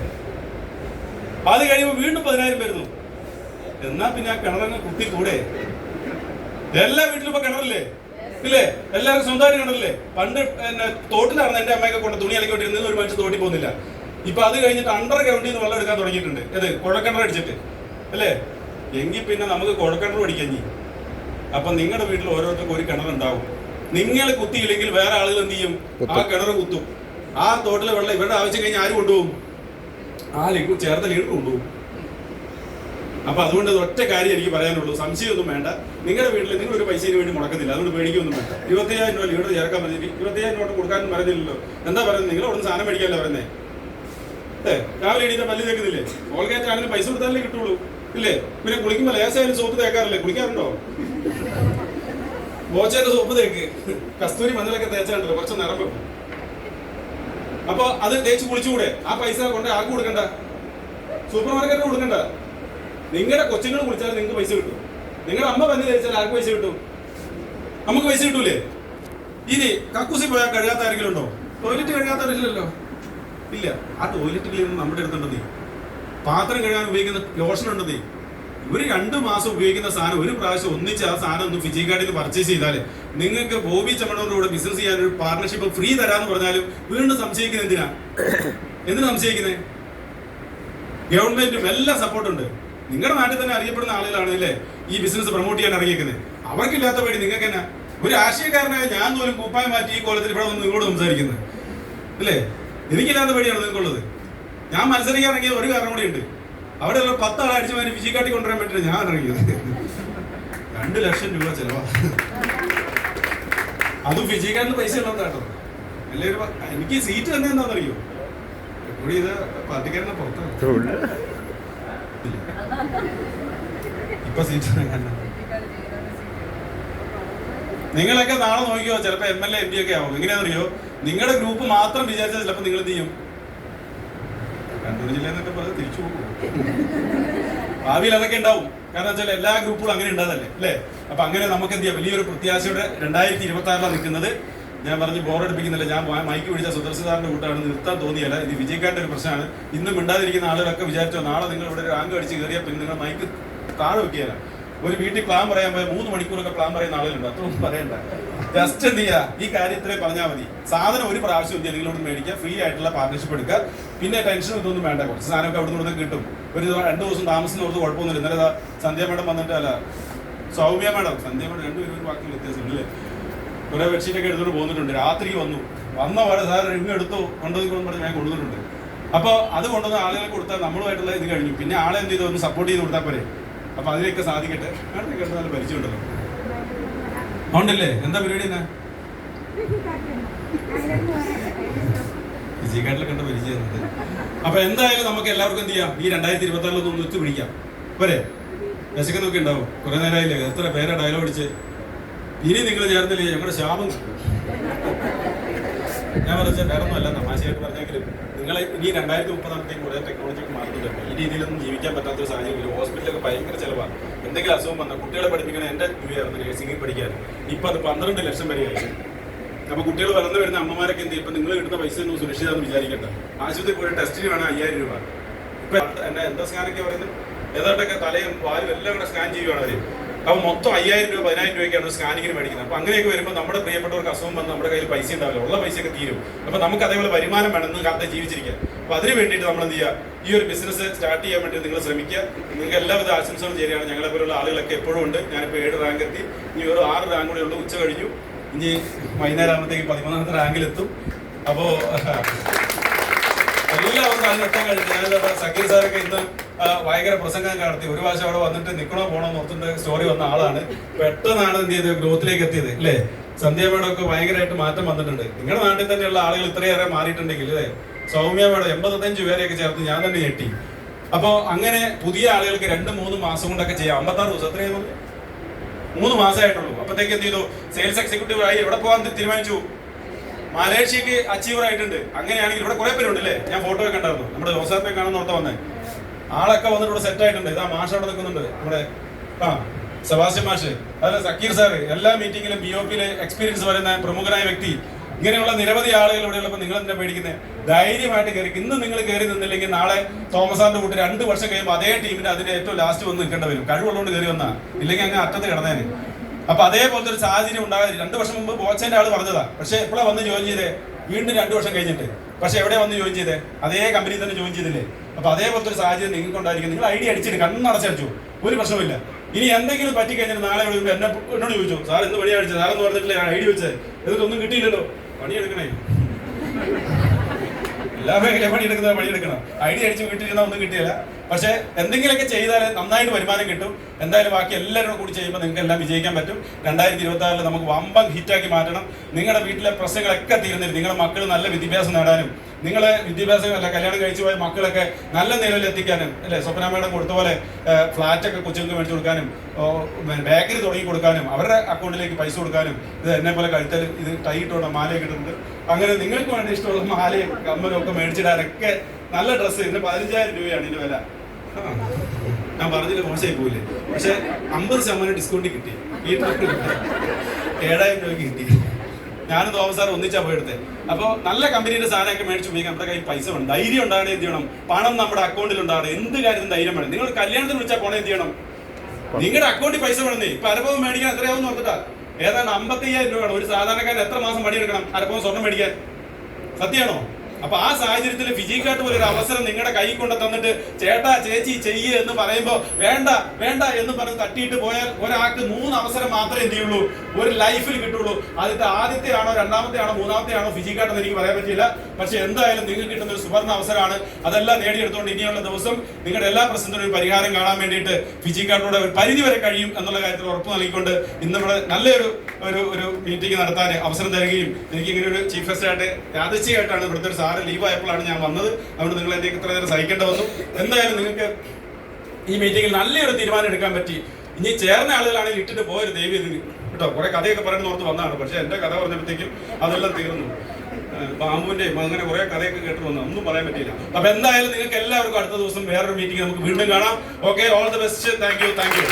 അത് കഴിയുമ്പോൾ വീണ്ടും 10,000 വരുന്നു. എന്നാ പിന്നെ ആ കിണറങ്ങ് കുത്തിക്കൂടെ? എല്ലാ വീട്ടിലും ഇപ്പൊ കിണറില്ലേ? ഇല്ലേ? എല്ലാവരും സ്വന്തമായിട്ട് കിണറില്ലേ? പണ്ട് തോട്ടിലായിരുന്നു എന്റെ അമ്മയൊക്കെ കൊണ്ട് തുണി അലക്കൊണ്ടിരുന്നത്. ഒരു മനുഷ്യൻ തോട്ടിൽ പോകുന്നില്ല. ഇപ്പൊ അത് കഴിഞ്ഞിട്ട് അണ്ടർ ഗ്രൗണ്ടിൽ നിന്ന് വെള്ളം എടുക്കാൻ തുടങ്ങിയിട്ടുണ്ട്. ഏത്? കുഴക്കിണർ അടിച്ചിട്ട് അല്ലേ? എങ്കിൽ പിന്നെ നമുക്ക് കുഴക്കിണർ പഠിക്കാൻ. അപ്പൊ നിങ്ങളുടെ വീട്ടിൽ ഓരോരുത്തർക്കും ഒരു കിണറുണ്ടാവും. നിങ്ങൾ കുത്തിയില്ലെങ്കിൽ വേറെ ആളുകൾ എന്ത് ചെയ്യും? ആ കിണർ കുത്തും. ആ തോട്ടിലെ വെള്ളം ഇവരുടെ ആവശ്യം കഴിഞ്ഞാൽ ആര് കൊണ്ടുപോകും? ആ ചേർത്ത ലീഡർ കൊണ്ടുപോകും. അപ്പൊ അതുകൊണ്ട് ഒറ്റ കാര്യം എനിക്ക് പറയാനുള്ളൂ, സംശയമൊന്നും വേണ്ട. നിങ്ങളുടെ വീട്ടിൽ നിങ്ങൾ ഒരു പൈസയ്ക്ക് വേണ്ടി മുടക്കുന്നില്ല, അതുകൊണ്ട് പേടിക്കൊന്നും വേണ്ട. 25,000 രൂപ ലീഡർ ചേർക്കാൻ പറഞ്ഞിട്ട് 25,000 രൂപ കൊടുക്കാനും പറയുന്നില്ലല്ലോ. എന്താ പറയുന്നത്? നിങ്ങൾ അവിടെ സാധനം മേടിക്കാനല്ല പറയുന്നേ. രാവിലെ എണീറ്റ പല്ല് തേക്കുന്നില്ലേ? കോൾഗേറ്റ് ആണെങ്കിലും പൈസ കൊടുത്താലേ കിട്ടുള്ളൂ ഇല്ലേ? പിന്നെ കുളിക്കുമ്പോൾ ലേശായാലും സോപ്പ് തേക്കാറില്ലേ? കുളിക്കാറുണ്ടോ? ബോച്ചേന്റെ സോപ്പ് തേക്ക്, കസ്തൂരി മഞ്ഞളൊക്കെ തേച്ചാണ്ടല്ലോ, കുറച്ച് നിറം വെക്കും. അപ്പൊ അത് തേച്ച് കുളിച്ചുകൂടെ? ആ പൈസ കൊണ്ട് ആർക്ക് കൊടുക്കണ്ട? സൂപ്പർ മാർക്കറ്റിന് കൊടുക്കണ്ട. നിങ്ങളുടെ കൊച്ചുങ്ങൾ കുളിച്ചാൽ നിങ്ങൾക്ക് പൈസ കിട്ടും. നിങ്ങളുടെ അമ്മ പല്ല് തേച്ചാൽ ആർക്ക് പൈസ കിട്ടും? നമുക്ക് പൈസ കിട്ടൂലേ? ഇനി കക്കൂസി പോയാൽ കഴുകാത്ത ആരെങ്കിലും ഉണ്ടോ? ടോയ്ലറ്റ് കഴുകാത്തവരില്ലല്ലോ. ഇല്ല. ആ ടോയ്ലറ്റ് ക്ലീനർ നമ്മുടെ അടുത്തുണ്ടെന്നേ. പാത്രം കഴുകാൻ ഉപയോഗിക്കുന്ന ലോഷൻ ഉണ്ടെന്നേ. ഒരു 2 മാസം ഉപയോഗിക്കുന്ന സാധനം ഒരു പ്രാവശ്യം ഒന്നിച്ച് ആ സാധനം ഒന്ന് ഫിജി കാർഡിൽ നിന്ന് പർച്ചേസ് ചെയ്താല് നിങ്ങൾക്ക് ബോബി ചമ്മണൂരിലൂടെ ബിസിനസ് ചെയ്യാൻ ഒരു പാർട്ണർഷിപ്പ് ഫ്രീ തരാന്ന് പറഞ്ഞാലും വീണ്ടും സംശയിക്കുന്നത് എന്തിനാ സംശയിക്കുന്നത്? ഗവൺമെന്റും എല്ലാം സപ്പോർട്ടുണ്ട്. നിങ്ങളുടെ നാട്ടിൽ തന്നെ അറിയപ്പെടുന്ന ആളുകളാണ് അല്ലേ ഈ ബിസിനസ് പ്രൊമോട്ട് ചെയ്യാൻ ഇറങ്ങിയിരിക്കുന്നത്. അവർക്കില്ലാത്ത പേടി നിങ്ങൾക്ക് തന്നെ. ഒരു രാഷ്ട്രീയക്കാരനായ ഞാൻ പോലും കുപ്പായം മാറ്റി ഈ കോലത്തിൽ ഇവിടെ വന്ന് നിങ്ങളോട് സംസാരിക്കുന്നത് അല്ലേ? എനിക്കില്ലാത്ത പേടിയാണ് നിങ്ങൾക്കുള്ളത്. ഞാൻ മത്സരിക്കാൻ ഇറങ്ങിയത് ഒരു കാരണം കൂടി ഉണ്ട്. അവിടെ ഉള്ള 10 ആളെ അടിച്ചു മാറ്റി ഫിസിക്കാട്ടി കൊണ്ടുവരാൻ പറ്റില്ല. ഞാൻ ഇറങ്ങിയത് 2 ലക്ഷം രൂപ ചെലവാ. അതും ഫിസിക്കാട്ടിൽ പൈസ ഉള്ളത് കേട്ടോ. എല്ലാവരും എനിക്ക് സീറ്റ് തന്നെ എന്താണെന്നറിയോ, എപ്പോഴും ഇത് പാർട്ടിക്കാരനെ പുറത്താണ്. ഇപ്പൊ സീറ്റ് നിങ്ങളൊക്കെ നാളെ നോക്കിയോ, ചിലപ്പോ MLA MP ഒക്കെ ആവും. എങ്ങനെയാണെന്നറിയോ, നിങ്ങളുടെ ഗ്രൂപ്പ് മാത്രം വിചാരിച്ചാൽ ചിലപ്പോൾ നിങ്ങൾ എന്ത് ചെയ്യും, കണ്ണൂർ ജില്ലയിൽ നിന്നൊക്കെ പറഞ്ഞ് തിരിച്ചു പോകും. ഭാവിയിൽ അതൊക്കെ ഉണ്ടാവും. കാരണം വെച്ചാൽ എല്ലാ ഗ്രൂപ്പുകളും അങ്ങനെ ഉണ്ടാതല്ലേ അല്ലേ. അപ്പൊ അങ്ങനെ നമുക്ക് എന്ത് ചെയ്യാം, വലിയൊരു പ്രത്യാശയുടെ 2026 നിൽക്കുന്നത്. ഞാൻ പറഞ്ഞ് ബോറടിപ്പിക്കുന്നില്ല. ഞാൻ മൈക്ക് പിടിച്ച സുദർശിതാറിന്റെ കൂട്ടാണ്, നിർത്താൻ തോന്നിയല്ല. ഇത് വിജയിക്കാൻ്റെ ഒരു പ്രശ്നമാണ്. ഇന്നും മിണ്ടാതിരിക്കുന്ന ആളുകളൊക്കെ വിചാരിച്ചോ നാളെ നിങ്ങൾ ഇവിടെ റാങ്ക് അടിച്ച് കയറിയാൽ പിന്നെ നിങ്ങൾ മൈക്ക് താഴെ വെക്കുകയല്ല. ഒരു വീട്ടിൽ പ്ലാൻ പറയാൻ പോയാൽ 3 മണിക്കൂറൊക്കെ പ്ലാൻ പറയുന്ന ആളുകളുണ്ട്. അത്രയൊന്നും പറയണ്ട. ജസ്റ്റ് എന്ത് ചെയ്യുക, ഈ കാര്യത്തിലേ പറഞ്ഞാൽ മതി. സാധനം ഒരു പ്രാവശ്യം എന്ത് ചെയ്യുക, നിങ്ങളോട് മേടിക്കുക, ഫ്രീ ആയിട്ടുള്ള പാർട്ണർഷിപ്പ് എടുക്കുക. പിന്നെ ടെൻഷൻ ഇതൊന്നും വേണ്ട. കുറച്ച് സാധനമൊക്കെ അവിടെ നിന്ന് കിട്ടും. ഒരു 2 ദിവസം താമസിക്കുന്നവർക്ക് കുഴപ്പമൊന്നുമില്ല. ഇന്നലെ സന്ധ്യ മേഡം വന്നിട്ട്, അല്ല സൗമ്യ മേഡം, സന്ധ്യ മേഡം 2 പേരും ബാക്കി വ്യത്യാസമുണ്ട് അല്ലേ. കുറെ ബെഡ്ഷീറ്റൊക്കെ എടുത്തോണ്ട് പോകുന്നിട്ടുണ്ട്. രാത്രി വന്ന പാടെ സാർ റിങ് എടുത്തു കൊണ്ടുപോയിക്കൊണ്ട് പറഞ്ഞ് ഞാൻ കൊണ്ടുവന്നിട്ടുണ്ട്. അപ്പോൾ അത് കൊണ്ടുവന്ന ആളുകൾ കൊടുത്താൽ നമ്മളുമായിട്ടുള്ള ഇത് കഴിഞ്ഞു. പിന്നെ ആളെ എന്ത് ചെയ്തു, ഒന്ന് സപ്പോർട്ട് ചെയ്ത് കൊടുത്താൽ പോരെ. അപ്പൊ അതിനൊക്കെ സാധിക്കട്ടെ. കേട്ടോ, നല്ല പരിചയമുണ്ടല്ലോ. അതുകൊണ്ടല്ലേ എന്താ പരിപാടി എന്നാ വിജയക്കാട്ടിലെ കണ്ട പരിചയം. അപ്പൊ എന്തായാലും നമുക്ക് എല്ലാവർക്കും എന്ത് ചെയ്യാം, ഈ 2026 ഒന്ന് ഒത്തു പിടിക്കാം പോരെ. വിശക്കുന്നൊക്കെ ഉണ്ടാവും. കുറെ നേരമായില്ലേ, എത്ര പേരെ ഡയലോഗ് അടിച്ച്. ഇനി നിങ്ങൾ ചേർന്നില്ലേ ഞങ്ങളുടെ ശാപം. ഞാൻ പറഞ്ഞാൽ വേറൊന്നുമല്ല, തമാശയായിട്ട് പറഞ്ഞെങ്കിലും നിങ്ങൾ ഇനി 2030 കുറേ ടെക്നോളജിക്ക് മാറുന്നുണ്ട്. ഈ രീതിയിലൊന്നും ജീവിക്കാൻ പറ്റാത്തൊരു സാഹചര്യം. ഹോസ്പിറ്റലൊക്കെ ഭയങ്കര ചിലവാണ്. എന്തെങ്കിലും അസുഖം വന്നാൽ കുട്ടികളെ പഠിപ്പിക്കണം. എൻ്റെ ജോലിയായിരുന്നു നേഴ്സിംഗിൽ പഠിക്കാൻ. ഇപ്പം അത് 12 ലക്ഷം വരെയായി. അപ്പോൾ കുട്ടികൾ വളർന്നു വരുന്ന അമ്മമാരൊക്കെ എന്ത് ചെയ്യും, ഇപ്പം നിങ്ങൾ കിട്ടുന്ന പൈസ ഒന്നും സുരക്ഷിതമെന്ന് വിചാരിക്കേണ്ട. ആശുപത്രി പോയി ടെസ്റ്റിന് വേണം 5000 രൂപ. ഇപ്പം എൻ്റെ എന്താ സ്കാനൊക്കെ പറയുന്നത്, ഏതാണ്ടൊക്കെ തലയും വാലും എല്ലാം കൂടെ സ്കാൻ ചെയ്യുവാണ് അവർ. അപ്പോൾ മൊത്തം 5000 രൂപ 10000 രൂപയ്ക്കാണ് സ്കാനിങ്ങിന് മേടിക്കുന്നത്. അപ്പോൾ അങ്ങനെയൊക്കെ വരുമ്പോൾ നമ്മുടെ പ്രിയപ്പെട്ടവർക്ക് അസുഖം വന്ന് നമ്മുടെ കയ്യിൽ പൈസ ഉണ്ടാവില്ല, ഉള്ള പൈസയൊക്കെ തീരും. അപ്പോൾ നമുക്ക് അതേപോലെ വരുമാനം വേണം എന്ന് കാലത്തെ ജീവിച്ചിരിക്കുക. അപ്പോൾ അതിന് വേണ്ടിയിട്ട് നമ്മൾ എന്ത് ചെയ്യുക, ഈ ഒരു ബിസിനസ് സ്റ്റാർട്ട് ചെയ്യാൻ വേണ്ടി നിങ്ങൾ ശ്രമിക്കുക. നിങ്ങൾക്ക് എല്ലാവിധ ആശംസകളും ചേരുകയാണ്. ഞങ്ങളെ പോലുള്ള ആളുകളൊക്കെ എപ്പോഴും ഉണ്ട്. ഞാനിപ്പോൾ 7 റാങ്ക് എത്തി. ഇനി ഒരു 6 റാങ്ക് കൂടെ ഉള്ളൂ. ഉച്ച കഴിഞ്ഞു. ഇനി വൈകുന്നേരം ആകുമ്പോഴത്തേക്ക് 13ാമത്തെ റാങ്കിലെത്തും. അപ്പോൾ എല്ലാവർക്കും അതിനെത്താൻ കഴിഞ്ഞു. ഞാൻ സക്കീർ സാറൊക്കെ ഇന്ന് ഭയങ്കര പ്രസംഗം നടത്തി. ഒരു പ്രാവശ്യം അവിടെ വന്നിട്ട് നിൽക്കണോ പോണോ നോർത്തിൻ്റെ സ്റ്റോറി വന്ന ആളാണ്. പെട്ടെന്നാണ് എന്ത് ചെയ്ത് ഗ്രോത്തിലേക്ക് എത്തിയത് അല്ലേ. സന്ധ്യ മേഡമൊക്കെ ഭയങ്കരമായിട്ട് മാറ്റം വന്നിട്ടുണ്ട്. നിങ്ങളുടെ നാട്ടിൽ തന്നെയുള്ള ആളുകൾ ഇത്രയേറെ മാറിയിട്ടുണ്ടെങ്കിൽ അല്ലേ. സൗമ്യ മേഡം 85 പേരെയൊക്കെ ചേർത്ത് ഞാൻ തന്നെ ഞെട്ടി. അപ്പോൾ അങ്ങനെ പുതിയ ആളുകൾക്ക് 2-3 മാസം കൊണ്ടൊക്കെ ചെയ്യാം. 56 ദിവസം എത്രയാണ്, 3 മാസമായിട്ടുള്ളൂ. അപ്പോഴത്തേക്ക് എന്ത് ചെയ്തു, സെയിൽസ് എക്സിക്യൂട്ടീവ് ആയി. എവിടെ പോകാൻ തീരുമാനിച്ചു, മലേഷ്യക്ക് അച്ചീവർ ആയിട്ടുണ്ട്. അങ്ങനെയാണെങ്കിൽ ഇവിടെ കുറെ പേരുണ്ട് അല്ലേ. ഞാൻ ഫോട്ടോ ഒക്കെ ഉണ്ടായിരുന്നു. നമ്മുടെ ജോസാഫെ കാണാൻ ഓർത്ത വന്നേ ആളൊക്കെ വന്നിട്ട് ഇവിടെ സെറ്റ് ആയിട്ടുണ്ട്. ഇതാ മാഷ് അവിടെ നിൽക്കുന്നുണ്ട്, നമ്മുടെ സെബാസ്റ്റ്യൻ മാഷ്, അതല്ല സക്കീർ സാറ്. എല്ലാ മീറ്റിങ്ങിലും BOP-യിലെ എക്സ്പീരിയൻസ് പറയുന്ന പ്രമുഖനായ വ്യക്തി. ഇങ്ങനെയുള്ള നിരവധി ആളുകൾ ഇവിടെ ഉള്ളപ്പോൾ നിങ്ങൾ എന്തിനാ പേടിക്കുന്നത്? ധൈര്യമായിട്ട് കയറി. ഇന്ന് നിങ്ങൾ കയറി നിന്നില്ലെങ്കിൽ നാളെ തോമസ് സാറിന്റെ കൂട്ടി 2 വർഷം കഴിയുമ്പോൾ അതേ ടീമിന് അതിന്റെ ഏറ്റവും ലാസ്റ്റ് വന്ന് നിൽക്കേണ്ടി വരും. കഴിവുള്ളതുകൊണ്ട് കയറി വന്നാ, ഇല്ലെങ്കിൽ അങ്ങ് അറ്റത്ത് കിടന്നേനെ. അപ്പൊ അതേപോലത്തെ ഒരു സാഹചര്യം ഉണ്ടാകാതെ 2 വർഷം മുമ്പ് ബോച്ചന്റെ ആള് പറഞ്ഞതാ. പക്ഷെ എപ്പോഴാണ് വന്ന് ജോയിൻ ചെയ്തേ, വീണ്ടും 2 വർഷം കഴിഞ്ഞിട്ട്. പക്ഷെ എവിടെ വന്ന് ജോയിൻ ചെയ്തേ, അതേ കമ്പനിയിൽ തന്നെ ജോയിൻ ചെയ്തില്ലേ. അപ്പൊ അതേപോലത്തെ ഒരു സാഹചര്യം നിങ്ങൾക്ക് ഉണ്ടായിരിക്കും. നിങ്ങൾ ഐഡിയ അടിച്ചിട്ട് കണ്ണടച്ചടിച്ചു, ഒരു പ്രശ്നമില്ല. ഇനി എന്തെങ്കിലും പറ്റിക്കഴിഞ്ഞാൽ നാളെ എന്നോട് ചോദിച്ചു, സാർ ഇന്ന് പണി അടിച്ചത്, സാറെന്ന് പറഞ്ഞിട്ടില്ല ഐഡിയ വെച്ചത്, എന്നിട്ടൊന്നും കിട്ടിയില്ലല്ലോ. പണിയെടുക്കണേ, എല്ലാ മേഖലയും പണിയെടുക്കണം. ഐഡിയ അടിച്ച് വീട്ടിലിരുന്നാൽ ഒന്നും കിട്ടിയില്ല. പക്ഷെ എന്തെങ്കിലുമൊക്കെ ചെയ്താൽ നന്നായിട്ട് വരുമാനം കിട്ടും. എന്തായാലും ബാക്കി എല്ലാവരും കൂടി ചെയ്യുമ്പോൾ നിങ്ങൾക്ക് എല്ലാം വിജയിക്കാൻ പറ്റും. 2026 നമുക്ക് വമ്പൻ ഹിറ്റാക്കി മാറ്റണം. നിങ്ങളുടെ വീട്ടിലെ പ്രശ്നങ്ങളൊക്കെ തീരുന്നില്ല. നിങ്ങളുടെ മക്കൾ നല്ല വിദ്യാഭ്യാസം നേടാനും, നിങ്ങളെ വിദ്യാഭ്യാസം അല്ല കല്യാണം കഴിച്ചു പോയ മക്കളൊക്കെ നല്ല നിലയിൽ എത്തിക്കാനും അല്ലേ. സ്വപ്ന മേഡം കൊടുത്ത പോലെ ഫ്ലാറ്റൊക്കെ കൊച്ചുങ്ങൾക്ക് മേടിച്ചു കൊടുക്കാനും, ബേക്കറി തുടങ്ങി കൊടുക്കാനും, അവരുടെ അക്കൗണ്ടിലേക്ക് പൈസ കൊടുക്കാനും, ഇത് എന്നെ പോലെ കഴുത്തൽ ഇത് ടൈയിട്ടുള്ള മാലയൊക്കെ ഇടുന്നുണ്ട്. അങ്ങനെ നിങ്ങൾക്ക് വേണ്ട ഇഷ്ടമുള്ള മാലയും കമ്മലും ഒക്കെ മേടിച്ചിടാനൊക്കെ നല്ല ഡ്രസ്സ്. ഇതിന് 15000 രൂപയാണ് ഇതിന്റെ വില. ഞാൻ പറഞ്ഞില്ല, മോശമായി പോയില്ലേ. പക്ഷെ 50% ഡിസ്കൗണ്ട് കിട്ടി. ഈ ട്രിപ്പ് കിട്ടി 7000 രൂപയ്ക്ക് കിട്ടി. ഞാനും തോമസ് സാർ ഒന്നിച്ചാ പോയെടുത്തേ. അപ്പോൾ നല്ല കമ്പനിയുടെ സാധനമൊക്കെ മേടിച്ച് ഉപയോഗിക്കാം. നമ്മുടെ കയ്യിൽ പൈസ വേണം, ധൈര്യം ഉണ്ടാകണേ. എന്ത് ചെയ്യണം, പണം നമ്മുടെ അക്കൗണ്ടിൽ ഉണ്ടാകണം. എന്ത് കാര്യത്തിനും ധൈര്യം വേണം. നിങ്ങൾ കല്യാണത്തിന് വിളിച്ചാൽ പോണേ എന്ത് ചെയ്യണം, നിങ്ങളുടെ അക്കൗണ്ടിൽ പൈസ വേണമെന്നേ. ഇപ്പൊ അരപ്പവും മേടിക്കാൻ എത്രയാവും നോക്കിട്ടാ, ഏതാണ്ട് 55000 രൂപയാണ്. ഒരു സാധാരണക്കാരൻ എത്ര മാസം പണിയെടുക്കണം അരപ്പവും സ്വർണ്ണം മേടിക്കാൻ? സത്യമാണോ? അപ്പൊ ആ സാഹചര്യത്തിൽ ഫിജിക്കാട്ട് പോലെ ഒരു അവസരം നിങ്ങളുടെ കൈ കൊണ്ട് തന്നിട്ട് ചേട്ടാ ചേച്ചി ചെയ്യ് എന്ന് പറയുമ്പോ വേണ്ട വേണ്ട എന്ന് പറഞ്ഞ് തട്ടിയിട്ട് പോയാൽ ഒരാൾക്ക് 3 അവസരം മാത്രമേ എന്ത് ചെയ്യുള്ളൂ ഒരു ലൈഫിൽ കിട്ടുള്ളൂ. ആദ്യത്തെ ആണോ രണ്ടാമത്തെ ആണോ മൂന്നാമത്തെ ആണോ ഫിജിക്കാട്ടെന്ന് എനിക്ക് പറയാൻ പറ്റില്ല. പക്ഷെ എന്തായാലും നിങ്ങൾക്ക് കിട്ടുന്ന ഒരു സുവർണ്ണ അവസരമാണ്. അതെല്ലാം നേടിയെടുത്തുകൊണ്ട് ഇനിയുള്ള ദിവസം നിങ്ങളുടെ എല്ലാ പ്രശ്നത്തിനും ഒരു പരിഹാരം കാണാൻ വേണ്ടിയിട്ട് ഫിജിക്കാട്ടിലൂടെ ഒരു പരിധി വരെ കഴിയും എന്നുള്ള കാര്യത്തിൽ ഉറപ്പ് നൽകിക്കൊണ്ട് ഇന്ന് നമ്മുടെ നല്ലൊരു ഒരു മീറ്റിംഗ് നടത്താൻ അവസരം തരികയും എനിക്ക് ഇങ്ങനെ ഒരു ചീഫ് ഗസ്റ്റ് ആയിട്ട് യാദൃച്ഛികമായിട്ടാണ് ഇവിടുത്തെ ഒരു സാറ് ലീവ് ആയപ്പോഴാണ് ഞാൻ വന്നത്. അതുകൊണ്ട് നിങ്ങൾ എന്നെ ഇത്ര നേരം സഹിക്കേണ്ട വന്നു. എന്തായാലും നിങ്ങൾക്ക് ഈ മീറ്റിംഗിൽ നല്ലൊരു തീരുമാനം എടുക്കാൻ പറ്റി. ഇനി ചേർന്ന ആളുകളാണെങ്കിൽ ഇട്ടിട്ട് പോയൊരു ദൈവം കേട്ടോ. കുറെ കഥയൊക്കെ പറയുന്ന ഓർത്ത് വന്നതാണ്. പക്ഷെ എന്റെ കഥ പറഞ്ഞപ്പോഴത്തേക്കും അതെല്ലാം തീർന്നു. ബാമ്പുവിന്റെയും അങ്ങനെ കുറെ കഥയൊക്കെ കേട്ട് വന്നു, ഒന്നും പറയാൻ പറ്റിയില്ല. അപ്പൊ എന്തായാലും നിങ്ങൾക്ക് എല്ലാവർക്കും അടുത്ത ദിവസം വേറൊരു മീറ്റിംഗ് നമുക്ക് വീണ്ടും കാണാം. Okay, all the best. Thank you.